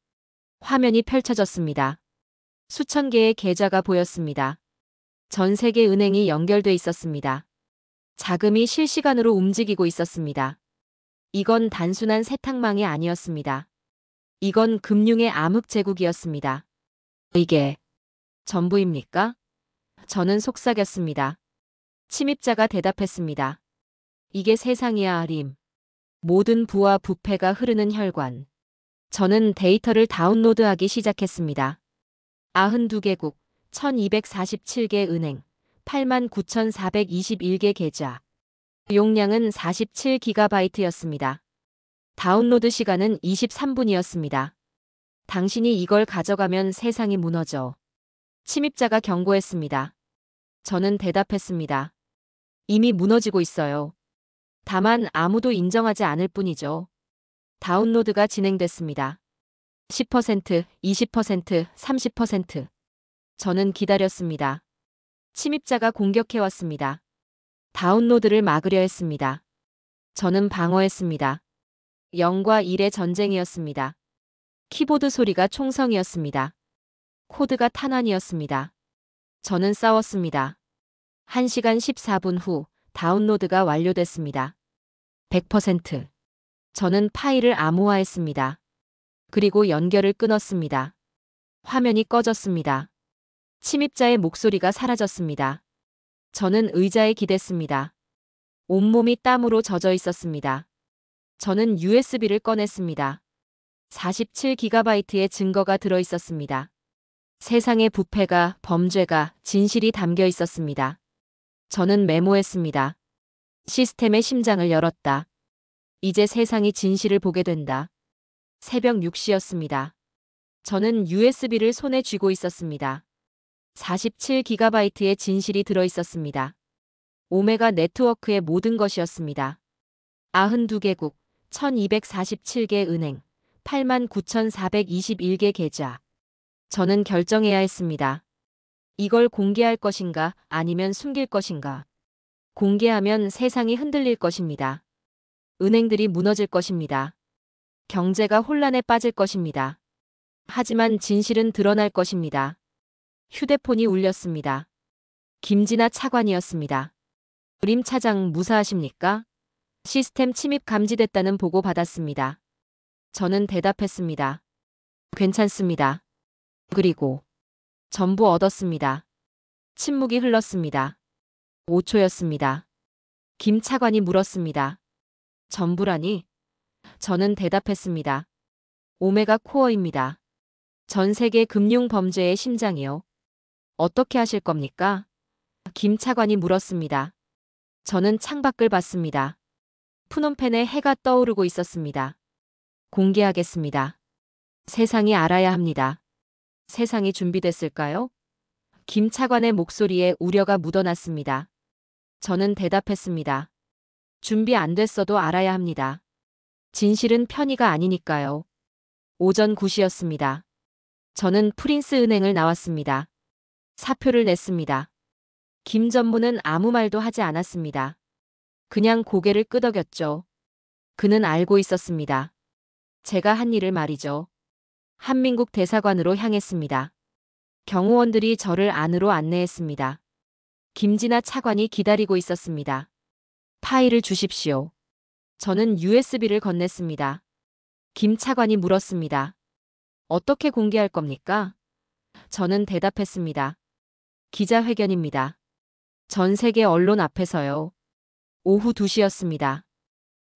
화면이 펼쳐졌습니다. 수천 개의 계좌가 보였습니다. 전 세계 은행이 연결돼 있었습니다. 자금이 실시간으로 움직이고 있었습니다. 이건 단순한 세탁망이 아니었습니다. 이건 금융의 암흑 제국이었습니다. 이게 전부입니까? 저는 속삭였습니다. 침입자가 대답했습니다. 이게 세상이야, 림. 모든 부와 부패가 흐르는 혈관. 저는 데이터를 다운로드하기 시작했습니다. 92개국, 1247개 은행, 89,421개 계좌. 용량은 47GB였습니다. 다운로드 시간은 23분이었습니다. 당신이 이걸 가져가면 세상이 무너져. 침입자가 경고했습니다. 저는 대답했습니다. 이미 무너지고 있어요. 다만 아무도 인정하지 않을 뿐이죠. 다운로드가 진행됐습니다. 10%, 20%, 30%. 저는 기다렸습니다. 침입자가 공격해왔습니다. 다운로드를 막으려 했습니다. 저는 방어했습니다. 0과 1의 전쟁이었습니다. 키보드 소리가 총성이었습니다. 코드가 탄환이었습니다. 저는 싸웠습니다. 1시간 14분 후 다운로드가 완료됐습니다. 100%. 저는 파일을 암호화했습니다. 그리고 연결을 끊었습니다. 화면이 꺼졌습니다. 침입자의 목소리가 사라졌습니다. 저는 의자에 기댔습니다. 온몸이 땀으로 젖어 있었습니다. 저는 USB를 꺼냈습니다. 47GB의 증거가 들어 있었습니다. 세상의 부패가, 범죄가, 진실이 담겨 있었습니다. 저는 메모했습니다. 시스템의 심장을 열었다. 이제 세상이 진실을 보게 된다. 새벽 6시였습니다. 저는 USB를 손에 쥐고 있었습니다. 47GB의 진실이 들어 있었습니다. 오메가 네트워크의 모든 것이었습니다. 92개국, 1247개 은행, 89,421개 계좌. 저는 결정해야 했습니다. 이걸 공개할 것인가 아니면 숨길 것인가. 공개하면 세상이 흔들릴 것입니다. 은행들이 무너질 것입니다. 경제가 혼란에 빠질 것입니다. 하지만 진실은 드러날 것입니다. 휴대폰이 울렸습니다. 김진아 차관이었습니다. 림 차장 무사하십니까? 시스템 침입 감지됐다는 보고 받았습니다. 저는 대답했습니다. 괜찮습니다. 그리고 전부 얻었습니다. 침묵이 흘렀습니다. 5초였습니다. 김 차관이 물었습니다. 전부라니? 저는 대답했습니다. 오메가 코어입니다. 전 세계 금융 범죄의 심장이요. 어떻게 하실 겁니까? 김 차관이 물었습니다. 저는 창밖을 봤습니다. 푸놈펜에 해가 떠오르고 있었습니다. 공개하겠습니다. 세상이 알아야 합니다. 세상이 준비됐을까요? 김 차관의 목소리에 우려가 묻어났습니다. 저는 대답했습니다. 준비 안 됐어도 알아야 합니다. 진실은 편의가 아니니까요. 오전 9시였습니다. 저는 프린스 은행을 나왔습니다. 사표를 냈습니다. 김 전무는 아무 말도 하지 않았습니다. 그냥 고개를 끄덕였죠. 그는 알고 있었습니다. 제가 한 일을 말이죠. 한민국 대사관으로 향했습니다. 경호원들이 저를 안으로 안내했습니다. 김진아 차관이 기다리고 있었습니다. 파일을 주십시오. 저는 USB를 건넸습니다. 김 차관이 물었습니다. 어떻게 공개할 겁니까? 저는 대답했습니다. 기자회견입니다. 전 세계 언론 앞에서요. 오후 2시였습니다.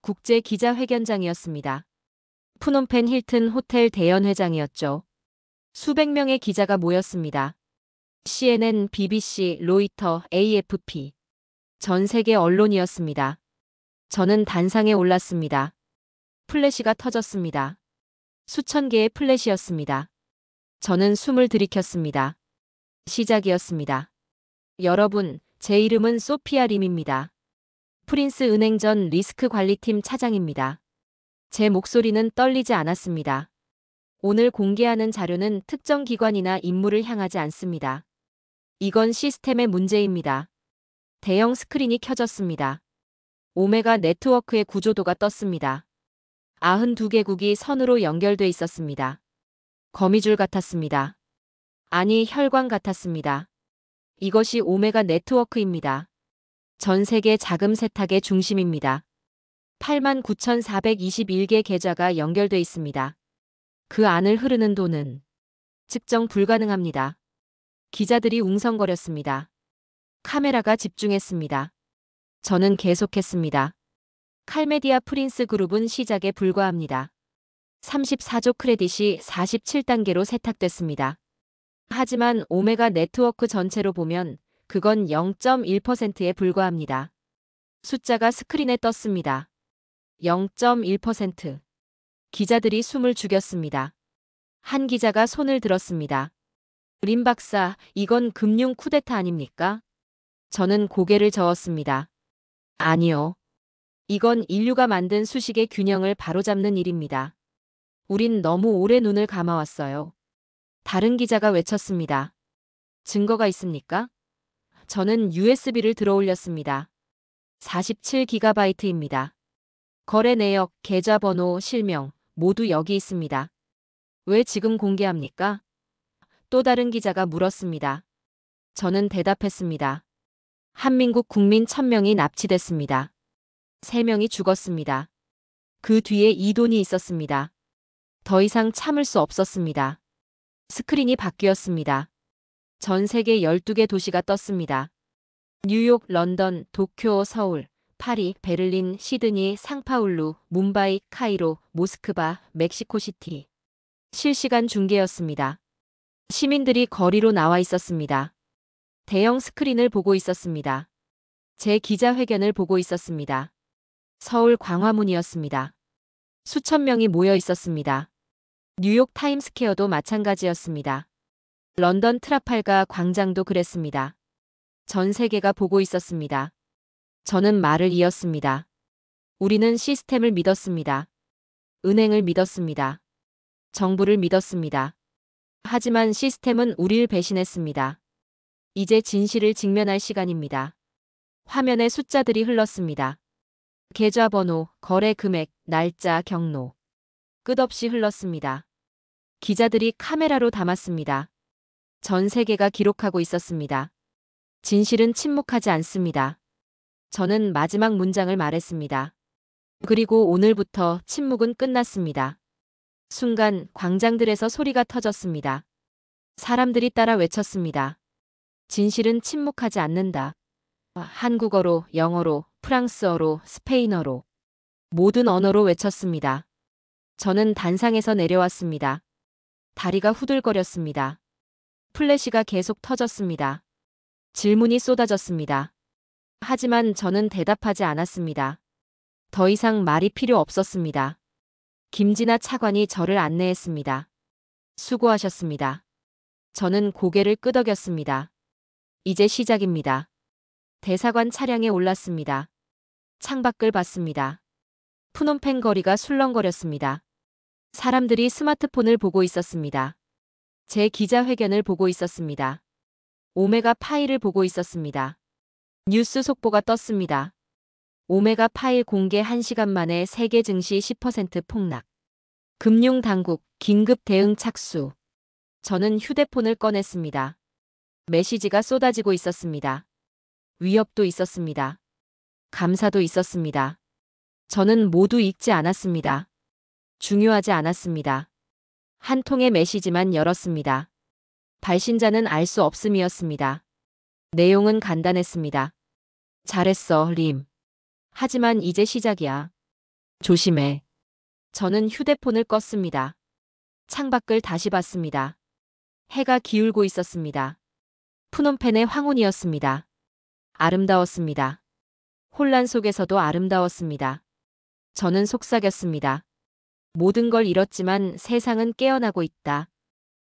국제 기자회견장이었습니다. 푸놈펜 힐튼 호텔 대연회장이었죠. 수백 명의 기자가 모였습니다. CNN, BBC, 로이터, AFP. 전 세계 언론이었습니다. 저는 단상에 올랐습니다. 플래시가 터졌습니다. 수천 개의 플래시였습니다. 저는 숨을 들이켰습니다. 시작이었습니다. 여러분, 제 이름은 소피아 림입니다. 프린스 은행 전 리스크 관리팀 차장입니다. 제 목소리는 떨리지 않았습니다. 오늘 공개하는 자료는 특정 기관이나 인물을 향하지 않습니다. 이건 시스템의 문제입니다. 대형 스크린이 켜졌습니다. 오메가 네트워크의 구조도가 떴습니다. 92개국이 선으로 연결돼 있었습니다. 거미줄 같았습니다. 아니, 혈관 같았습니다. 이것이 오메가 네트워크입니다. 전 세계 자금 세탁의 중심입니다. 89,421개 계좌가 연결돼 있습니다. 그 안을 흐르는 돈은 측정 불가능합니다. 기자들이 웅성거렸습니다. 카메라가 집중했습니다. 저는 계속했습니다. 칼메디아 프린스 그룹은 시작에 불과합니다. 34조 크레딧이 47단계로 세탁됐습니다. 하지만 오메가 네트워크 전체로 보면 그건 0.1%에 불과합니다. 숫자가 스크린에 떴습니다. 0.1%. 기자들이 숨을 죽였습니다. 한 기자가 손을 들었습니다. 림 박사, 이건 금융 쿠데타 아닙니까? 저는 고개를 저었습니다. 아니요. 이건 인류가 만든 수식의 균형을 바로잡는 일입니다. 우린 너무 오래 눈을 감아왔어요. 다른 기자가 외쳤습니다. 증거가 있습니까? 저는 USB를 들어올렸습니다. 47GB입니다. 거래 내역, 계좌번호, 실명 모두 여기 있습니다. 왜 지금 공개합니까? 또 다른 기자가 물었습니다. 저는 대답했습니다. 한민국 국민 1000명이 납치됐습니다. 3명이 죽었습니다. 그 뒤에 이 돈이 있었습니다. 더 이상 참을 수 없었습니다. 스크린이 바뀌었습니다. 전 세계 12개 도시가 떴습니다. 뉴욕, 런던, 도쿄, 서울, 파리, 베를린, 시드니, 상파울루, 뭄바이, 카이로, 모스크바, 멕시코시티. 실시간 중계였습니다. 시민들이 거리로 나와 있었습니다. 대형 스크린을 보고 있었습니다. 제 기자회견을 보고 있었습니다. 서울 광화문이었습니다. 수천 명이 모여 있었습니다. 뉴욕 타임스퀘어도 마찬가지였습니다. 런던 트라팔가 광장도 그랬습니다. 전 세계가 보고 있었습니다. 저는 말을 이었습니다. 우리는 시스템을 믿었습니다. 은행을 믿었습니다. 정부를 믿었습니다. 하지만 시스템은 우리를 배신했습니다. 이제 진실을 직면할 시간입니다. 화면에 숫자들이 흘렀습니다. 계좌번호, 거래 금액, 날짜, 경로. 끝없이 흘렀습니다. 기자들이 카메라로 담았습니다. 전 세계가 기록하고 있었습니다. 진실은 침묵하지 않습니다. 저는 마지막 문장을 말했습니다. 그리고 오늘부터 침묵은 끝났습니다. 순간 광장들에서 소리가 터졌습니다. 사람들이 따라 외쳤습니다. 진실은 침묵하지 않는다. 한국어로, 영어로, 프랑스어로, 스페인어로. 모든 언어로 외쳤습니다. 저는 단상에서 내려왔습니다. 다리가 후들거렸습니다. 플래시가 계속 터졌습니다. 질문이 쏟아졌습니다. 하지만 저는 대답하지 않았습니다. 더 이상 말이 필요 없었습니다. 김진아 차관이 저를 안내했습니다. 수고하셨습니다. 저는 고개를 끄덕였습니다. 이제 시작입니다. 대사관 차량에 올랐습니다. 창밖을 봤습니다. 푸놈펜 거리가 술렁거렸습니다. 사람들이 스마트폰을 보고 있었습니다. 제 기자회견을 보고 있었습니다. 오메가 파일을 보고 있었습니다. 뉴스 속보가 떴습니다. 오메가 파일 공개 1시간 만에 세계 증시 10% 폭락. 금융당국 긴급 대응 착수. 저는 휴대폰을 꺼냈습니다. 메시지가 쏟아지고 있었습니다. 위협도 있었습니다. 감사도 있었습니다. 저는 모두 읽지 않았습니다. 중요하지 않았습니다. 한 통의 메시지만 열었습니다. 발신자는 알 수 없음이었습니다. 내용은 간단했습니다. 잘했어, 림. 하지만 이제 시작이야. 조심해. 저는 휴대폰을 껐습니다. 창밖을 다시 봤습니다. 해가 기울고 있었습니다. 푸놈펜의 황혼이었습니다. 아름다웠습니다. 혼란 속에서도 아름다웠습니다. 저는 속삭였습니다. 모든 걸 잃었지만 세상은 깨어나고 있다.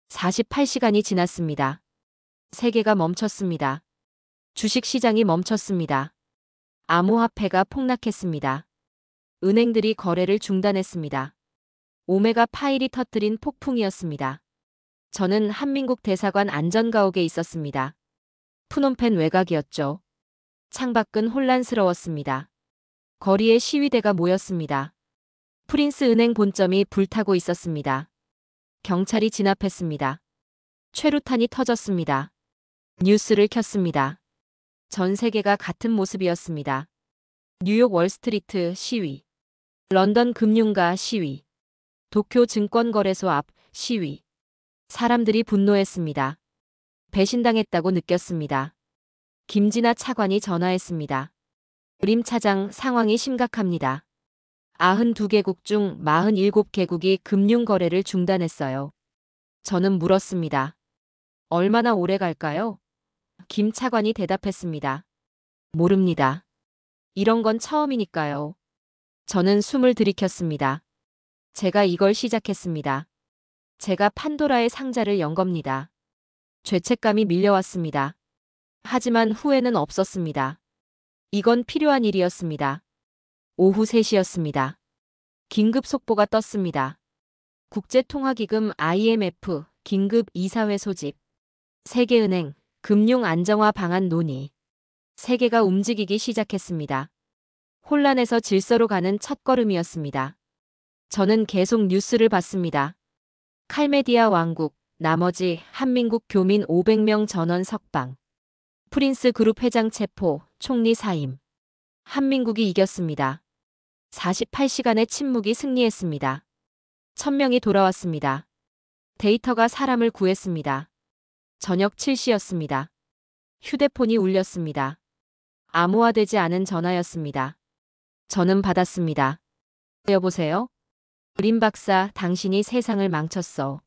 48시간이 지났습니다. 세계가 멈췄습니다. 주식시장이 멈췄습니다. 암호화폐가 폭락했습니다. 은행들이 거래를 중단했습니다. 오메가 파일이 터뜨린 폭풍이었습니다. 저는 한민국 대사관 안전가옥에 있었습니다. 푸놈펜 외곽이었죠. 창밖은 혼란스러웠습니다. 거리에 시위대가 모였습니다. 프린스 은행 본점이 불타고 있었습니다. 경찰이 진압했습니다. 최루탄이 터졌습니다. 뉴스를 켰습니다. 전 세계가 같은 모습이었습니다. 뉴욕 월스트리트 시위, 런던 금융가 시위, 도쿄 증권거래소 앞 시위. 사람들이 분노했습니다. 배신당했다고 느꼈습니다. 김진아 차관이 전화했습니다. 림 차장, 상황이 심각합니다. 92개국 중 47개국이 금융거래를 중단했어요. 저는 물었습니다. 얼마나 오래 갈까요? 김 차관이 대답했습니다. 모릅니다. 이런 건 처음이니까요. 저는 숨을 들이켰습니다. 제가 이걸 시작했습니다. 제가 판도라의 상자를 연 겁니다. 죄책감이 밀려왔습니다. 하지만 후회는 없었습니다. 이건 필요한 일이었습니다. 오후 3시였습니다. 긴급 속보가 떴습니다. 국제통화기금 IMF 긴급 이사회 소집. 세계은행 금융 안정화 방안 논의. 세계가 움직이기 시작했습니다. 혼란에서 질서로 가는 첫걸음이었습니다. 저는 계속 뉴스를 봤습니다. 칼메디아 왕국, 나머지 한민국 교민 500명 전원 석방. 프린스 그룹 회장 체포, 총리 사임. 한민국이 이겼습니다. 48시간의 침묵이 승리했습니다. 1000명이 돌아왔습니다. 데이터가 사람을 구했습니다. 저녁 7시였습니다. 휴대폰이 울렸습니다. 암호화되지 않은 전화였습니다. 저는 받았습니다. 여보세요? 림 박사, 당신이 세상을 망쳤어.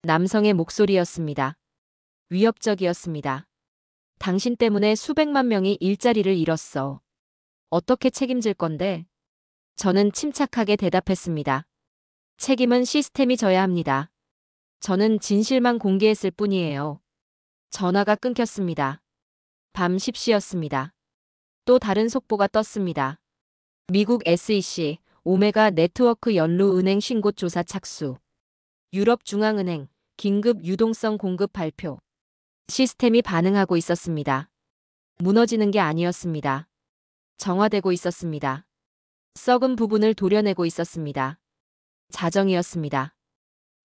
남성의 목소리였습니다. 위협적이었습니다. 당신 때문에 수백만 명이 일자리를 잃었어. 어떻게 책임질 건데? 저는 침착하게 대답했습니다. 책임은 시스템이 져야 합니다. 저는 진실만 공개했을 뿐이에요. 전화가 끊겼습니다. 밤 10시였습니다. 또 다른 속보가 떴습니다. 미국 SEC, 오메가 네트워크 연루 은행 신고 조사 착수. 유럽중앙은행, 긴급 유동성 공급 발표. 시스템이 반응하고 있었습니다. 무너지는 게 아니었습니다. 정화되고 있었습니다. 썩은 부분을 도려내고 있었습니다. 자정이었습니다.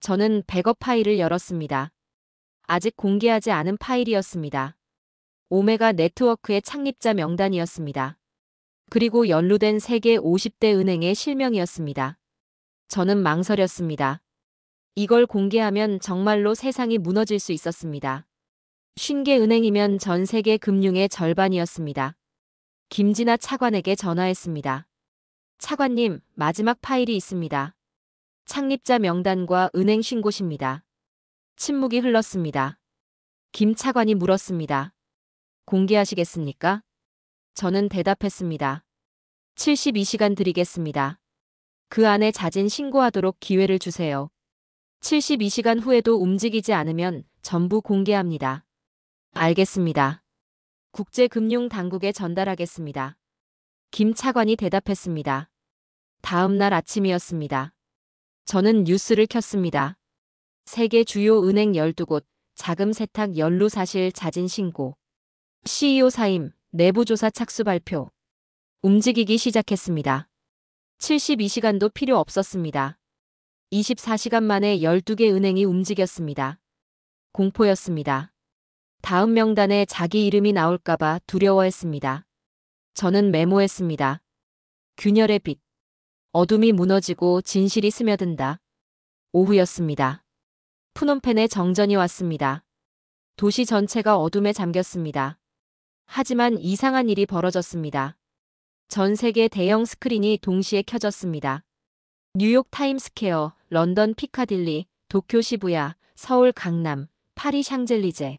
저는 백업 파일을 열었습니다. 아직 공개하지 않은 파일이었습니다. 오메가 네트워크의 창립자 명단이었습니다. 그리고 연루된 세계 50대 은행의 실명이었습니다. 저는 망설였습니다. 이걸 공개하면 정말로 세상이 무너질 수 있었습니다. 50개 은행이면 전 세계 금융의 절반이었습니다. 김진아 차관에게 전화했습니다. 차관님, 마지막 파일이 있습니다. 창립자 명단과 은행 신고시입니다. 침묵이 흘렀습니다. 김 차관이 물었습니다. 공개하시겠습니까? 저는 대답했습니다. 72시간 드리겠습니다. 그 안에 자진 신고하도록 기회를 주세요. 72시간 후에도 움직이지 않으면 전부 공개합니다. 알겠습니다. 국제금융당국에 전달하겠습니다. 김 차관이 대답했습니다. 다음 날 아침이었습니다. 저는 뉴스를 켰습니다. 세계 주요 은행 12곳, 자금 세탁 연루 사실 자진 신고. CEO 사임, 내부조사 착수 발표. 움직이기 시작했습니다. 72시간도 필요 없었습니다. 24시간 만에 12개 은행이 움직였습니다. 공포였습니다. 다음 명단에 자기 이름이 나올까봐 두려워했습니다. 저는 메모했습니다. 균열의 빛. 어둠이 무너지고 진실이 스며든다. 오후였습니다. 푸놈펜에 정전이 왔습니다. 도시 전체가 어둠에 잠겼습니다. 하지만 이상한 일이 벌어졌습니다. 전 세계 대형 스크린이 동시에 켜졌습니다. 뉴욕 타임스퀘어, 런던 피카딜리, 도쿄 시부야, 서울 강남, 파리 샹젤리제.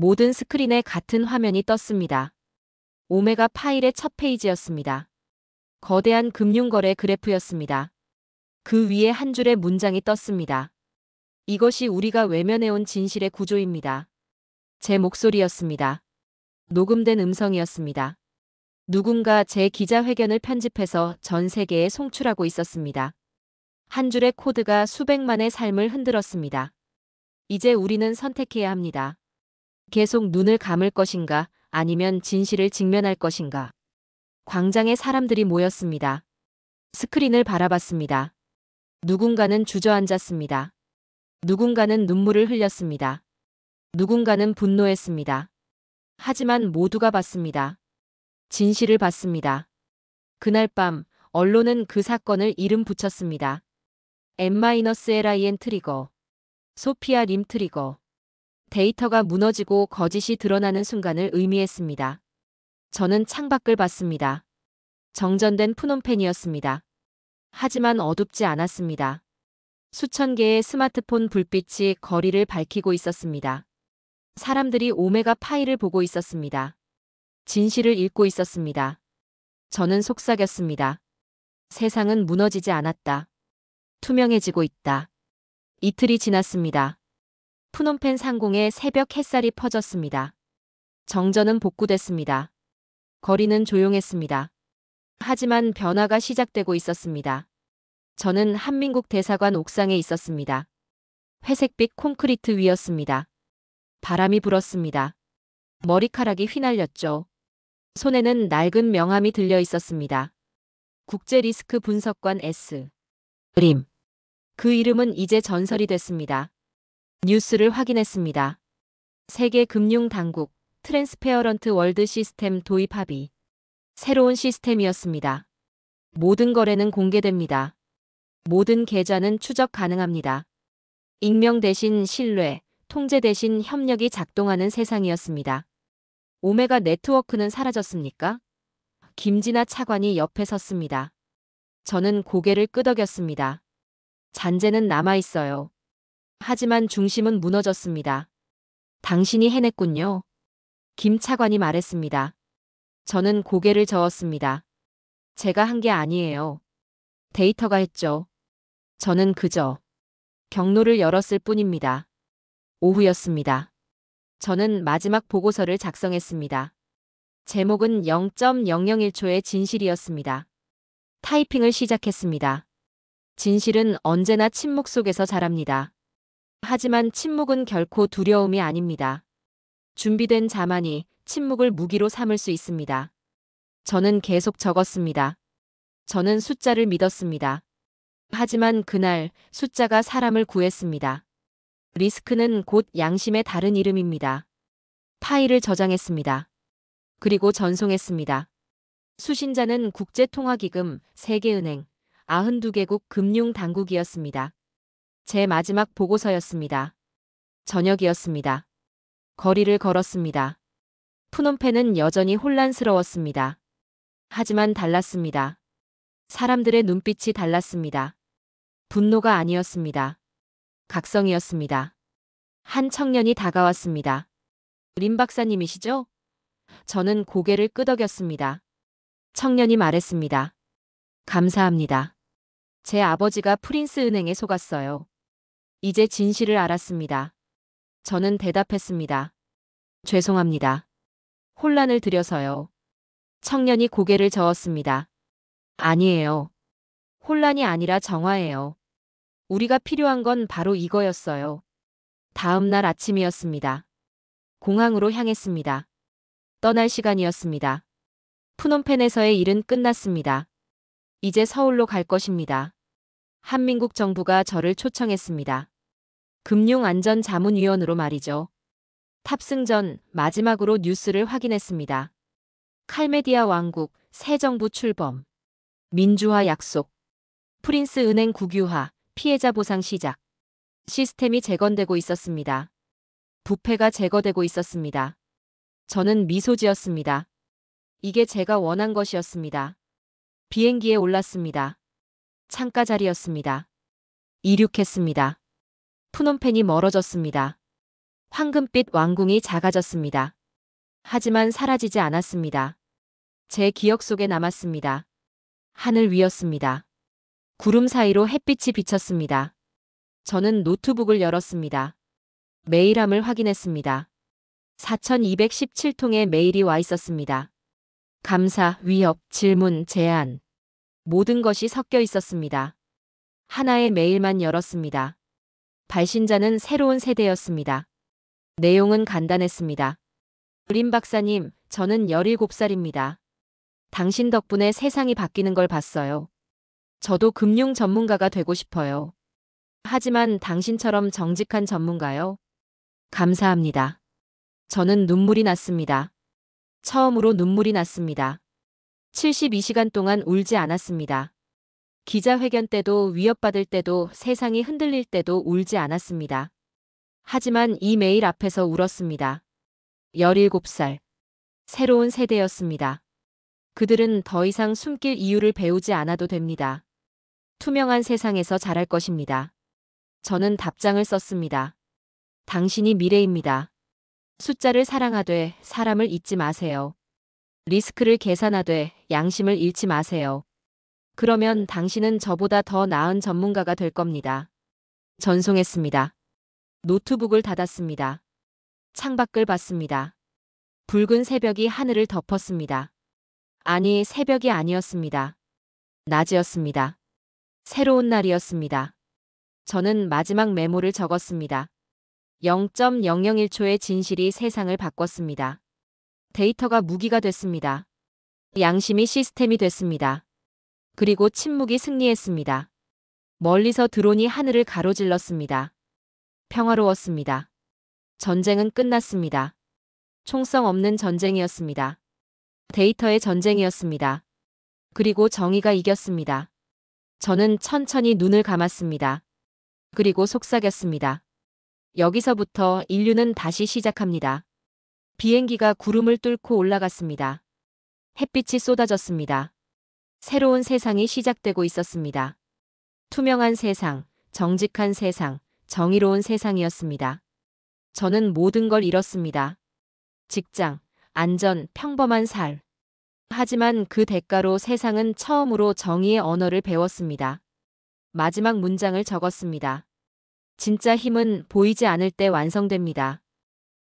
모든 스크린에 같은 화면이 떴습니다. 오메가 파일의 첫 페이지였습니다. 거대한 금융거래 그래프였습니다. 그 위에 한 줄의 문장이 떴습니다. 이것이 우리가 외면해온 진실의 구조입니다. 제 목소리였습니다. 녹음된 음성이었습니다. 누군가 제 기자회견을 편집해서 전 세계에 송출하고 있었습니다. 한 줄의 코드가 수백만의 삶을 흔들었습니다. 이제 우리는 선택해야 합니다. 계속 눈을 감을 것인가, 아니면 진실을 직면할 것인가. 광장에 사람들이 모였습니다. 스크린을 바라봤습니다. 누군가는 주저앉았습니다. 누군가는 눈물을 흘렸습니다. 누군가는 분노했습니다. 하지만 모두가 봤습니다. 진실을 봤습니다. 그날 밤 언론은 그 사건을 이름 붙였습니다. M-LIN 트리거. 소피아 림 트리거. 데이터가 무너지고 거짓이 드러나는 순간을 의미했습니다. 저는 창밖을 봤습니다. 정전된 푸놈펜이었습니다. 하지만 어둡지 않았습니다. 수천 개의 스마트폰 불빛이 거리를 밝히고 있었습니다. 사람들이 오메가 파일을 보고 있었습니다. 진실을 읽고 있었습니다. 저는 속삭였습니다. 세상은 무너지지 않았다. 투명해지고 있다. 이틀이 지났습니다. 푸놈펜 상공에 새벽 햇살이 퍼졌습니다. 정전은 복구됐습니다. 거리는 조용했습니다. 하지만 변화가 시작되고 있었습니다. 저는 한민국 대사관 옥상에 있었습니다. 회색빛 콘크리트 위였습니다. 바람이 불었습니다. 머리카락이 휘날렸죠. 손에는 낡은 명함이 들려 있었습니다. 국제리스크 분석관 S. 림. 그 이름은 이제 전설이 됐습니다. 뉴스를 확인했습니다. 세계 금융당국, 트랜스페어런트 월드 시스템 도입 합의. 새로운 시스템이었습니다. 모든 거래는 공개됩니다. 모든 계좌는 추적 가능합니다. 익명 대신 신뢰, 통제 대신 협력이 작동하는 세상이었습니다. 오메가 네트워크는 사라졌습니까? 김진아 차관이 옆에 섰습니다. 저는 고개를 끄덕였습니다. 잔재는 남아있어요. 하지만 중심은 무너졌습니다. 당신이 해냈군요. 김 차관이 말했습니다. 저는 고개를 저었습니다. 제가 한 게 아니에요. 데이터가 했죠. 저는 그저 경로를 열었을 뿐입니다. 오후였습니다. 저는 마지막 보고서를 작성했습니다. 제목은 0.001초의 진실이었습니다. 타이핑을 시작했습니다. 진실은 언제나 침묵 속에서 자랍니다. 하지만 침묵은 결코 두려움이 아닙니다. 준비된 자만이 침묵을 무기로 삼을 수 있습니다. 저는 계속 적었습니다. 저는 숫자를 믿었습니다. 하지만 그날 숫자가 사람을 구했습니다. 리스크는 곧 양심의 다른 이름입니다. 파일을 저장했습니다. 그리고 전송했습니다. 수신자는 국제통화기금, 세계은행, 92개국 금융당국이었습니다. 제 마지막 보고서였습니다. 저녁이었습니다. 거리를 걸었습니다. 푸놈펜은 여전히 혼란스러웠습니다. 하지만 달랐습니다. 사람들의 눈빛이 달랐습니다. 분노가 아니었습니다. 각성이었습니다. 한 청년이 다가왔습니다. 림 박사님이시죠? 저는 고개를 끄덕였습니다. 청년이 말했습니다. 감사합니다. 제 아버지가 프린스 은행에 속았어요. 이제 진실을 알았습니다. 저는 대답했습니다. 죄송합니다. 혼란을 드려서요. 청년이 고개를 저었습니다. 아니에요. 혼란이 아니라 정화예요. 우리가 필요한 건 바로 이거였어요. 다음 날 아침이었습니다. 공항으로 향했습니다. 떠날 시간이었습니다. 푸놈펜에서의 일은 끝났습니다. 이제 서울로 갈 것입니다. 한민국 정부가 저를 초청했습니다. 금융안전자문위원으로 말이죠. 탑승 전 마지막으로 뉴스를 확인했습니다. 칼메디아 왕국, 새 정부 출범, 민주화 약속, 프린스 은행 국유화, 피해자 보상 시작. 시스템이 재건되고 있었습니다. 부패가 제거되고 있었습니다. 저는 미소 지었습니다. 이게 제가 원한 것이었습니다. 비행기에 올랐습니다. 창가 자리였습니다. 이륙했습니다. 푸놈펜이 멀어졌습니다. 황금빛 왕궁이 작아졌습니다. 하지만 사라지지 않았습니다. 제 기억 속에 남았습니다. 하늘 위였습니다. 구름 사이로 햇빛이 비쳤습니다. 저는 노트북을 열었습니다. 메일함을 확인했습니다. 4217통의 메일이 와 있었습니다. 감사, 위협, 질문, 제안. 모든 것이 섞여 있었습니다. 하나의 메일만 열었습니다. 발신자는 새로운 세대였습니다. 내용은 간단했습니다. 림 박사님, 저는 17살입니다. 당신 덕분에 세상이 바뀌는 걸 봤어요. 저도 금융 전문가가 되고 싶어요. 하지만 당신처럼 정직한 전문가요? 감사합니다. 저는 눈물이 났습니다. 처음으로 눈물이 났습니다. 72시간 동안 울지 않았습니다. 기자회견 때도 위협받을 때도 세상이 흔들릴 때도 울지 않았습니다. 하지만 이 메일 앞에서 울었습니다. 17살. 새로운 세대였습니다. 그들은 더 이상 숨길 이유를 배우지 않아도 됩니다. 투명한 세상에서 자랄 것입니다. 저는 답장을 썼습니다. 당신이 미래입니다. 숫자를 사랑하되 사람을 잊지 마세요. 리스크를 계산하되 양심을 잃지 마세요. 그러면 당신은 저보다 더 나은 전문가가 될 겁니다. 전송했습니다. 노트북을 닫았습니다. 창밖을 봤습니다. 붉은 새벽이 하늘을 덮었습니다. 아니, 새벽이 아니었습니다. 낮이었습니다. 새로운 날이었습니다. 저는 마지막 메모를 적었습니다. 0.001초의 진실이 세상을 바꿨습니다. 데이터가 무기가 됐습니다. 양심이 시스템이 됐습니다. 그리고 침묵이 승리했습니다. 멀리서 드론이 하늘을 가로질렀습니다. 평화로웠습니다. 전쟁은 끝났습니다. 총성 없는 전쟁이었습니다. 데이터의 전쟁이었습니다. 그리고 정의가 이겼습니다. 저는 천천히 눈을 감았습니다. 그리고 속삭였습니다. 여기서부터 인류는 다시 시작합니다. 비행기가 구름을 뚫고 올라갔습니다. 햇빛이 쏟아졌습니다. 새로운 세상이 시작되고 있었습니다. 투명한 세상, 정직한 세상, 정의로운 세상이었습니다. 저는 모든 걸 잃었습니다. 직장, 안전, 평범한 삶. 하지만 그 대가로 세상은 처음으로 정의의 언어를 배웠습니다. 마지막 문장을 적었습니다. 진짜 힘은 보이지 않을 때 완성됩니다.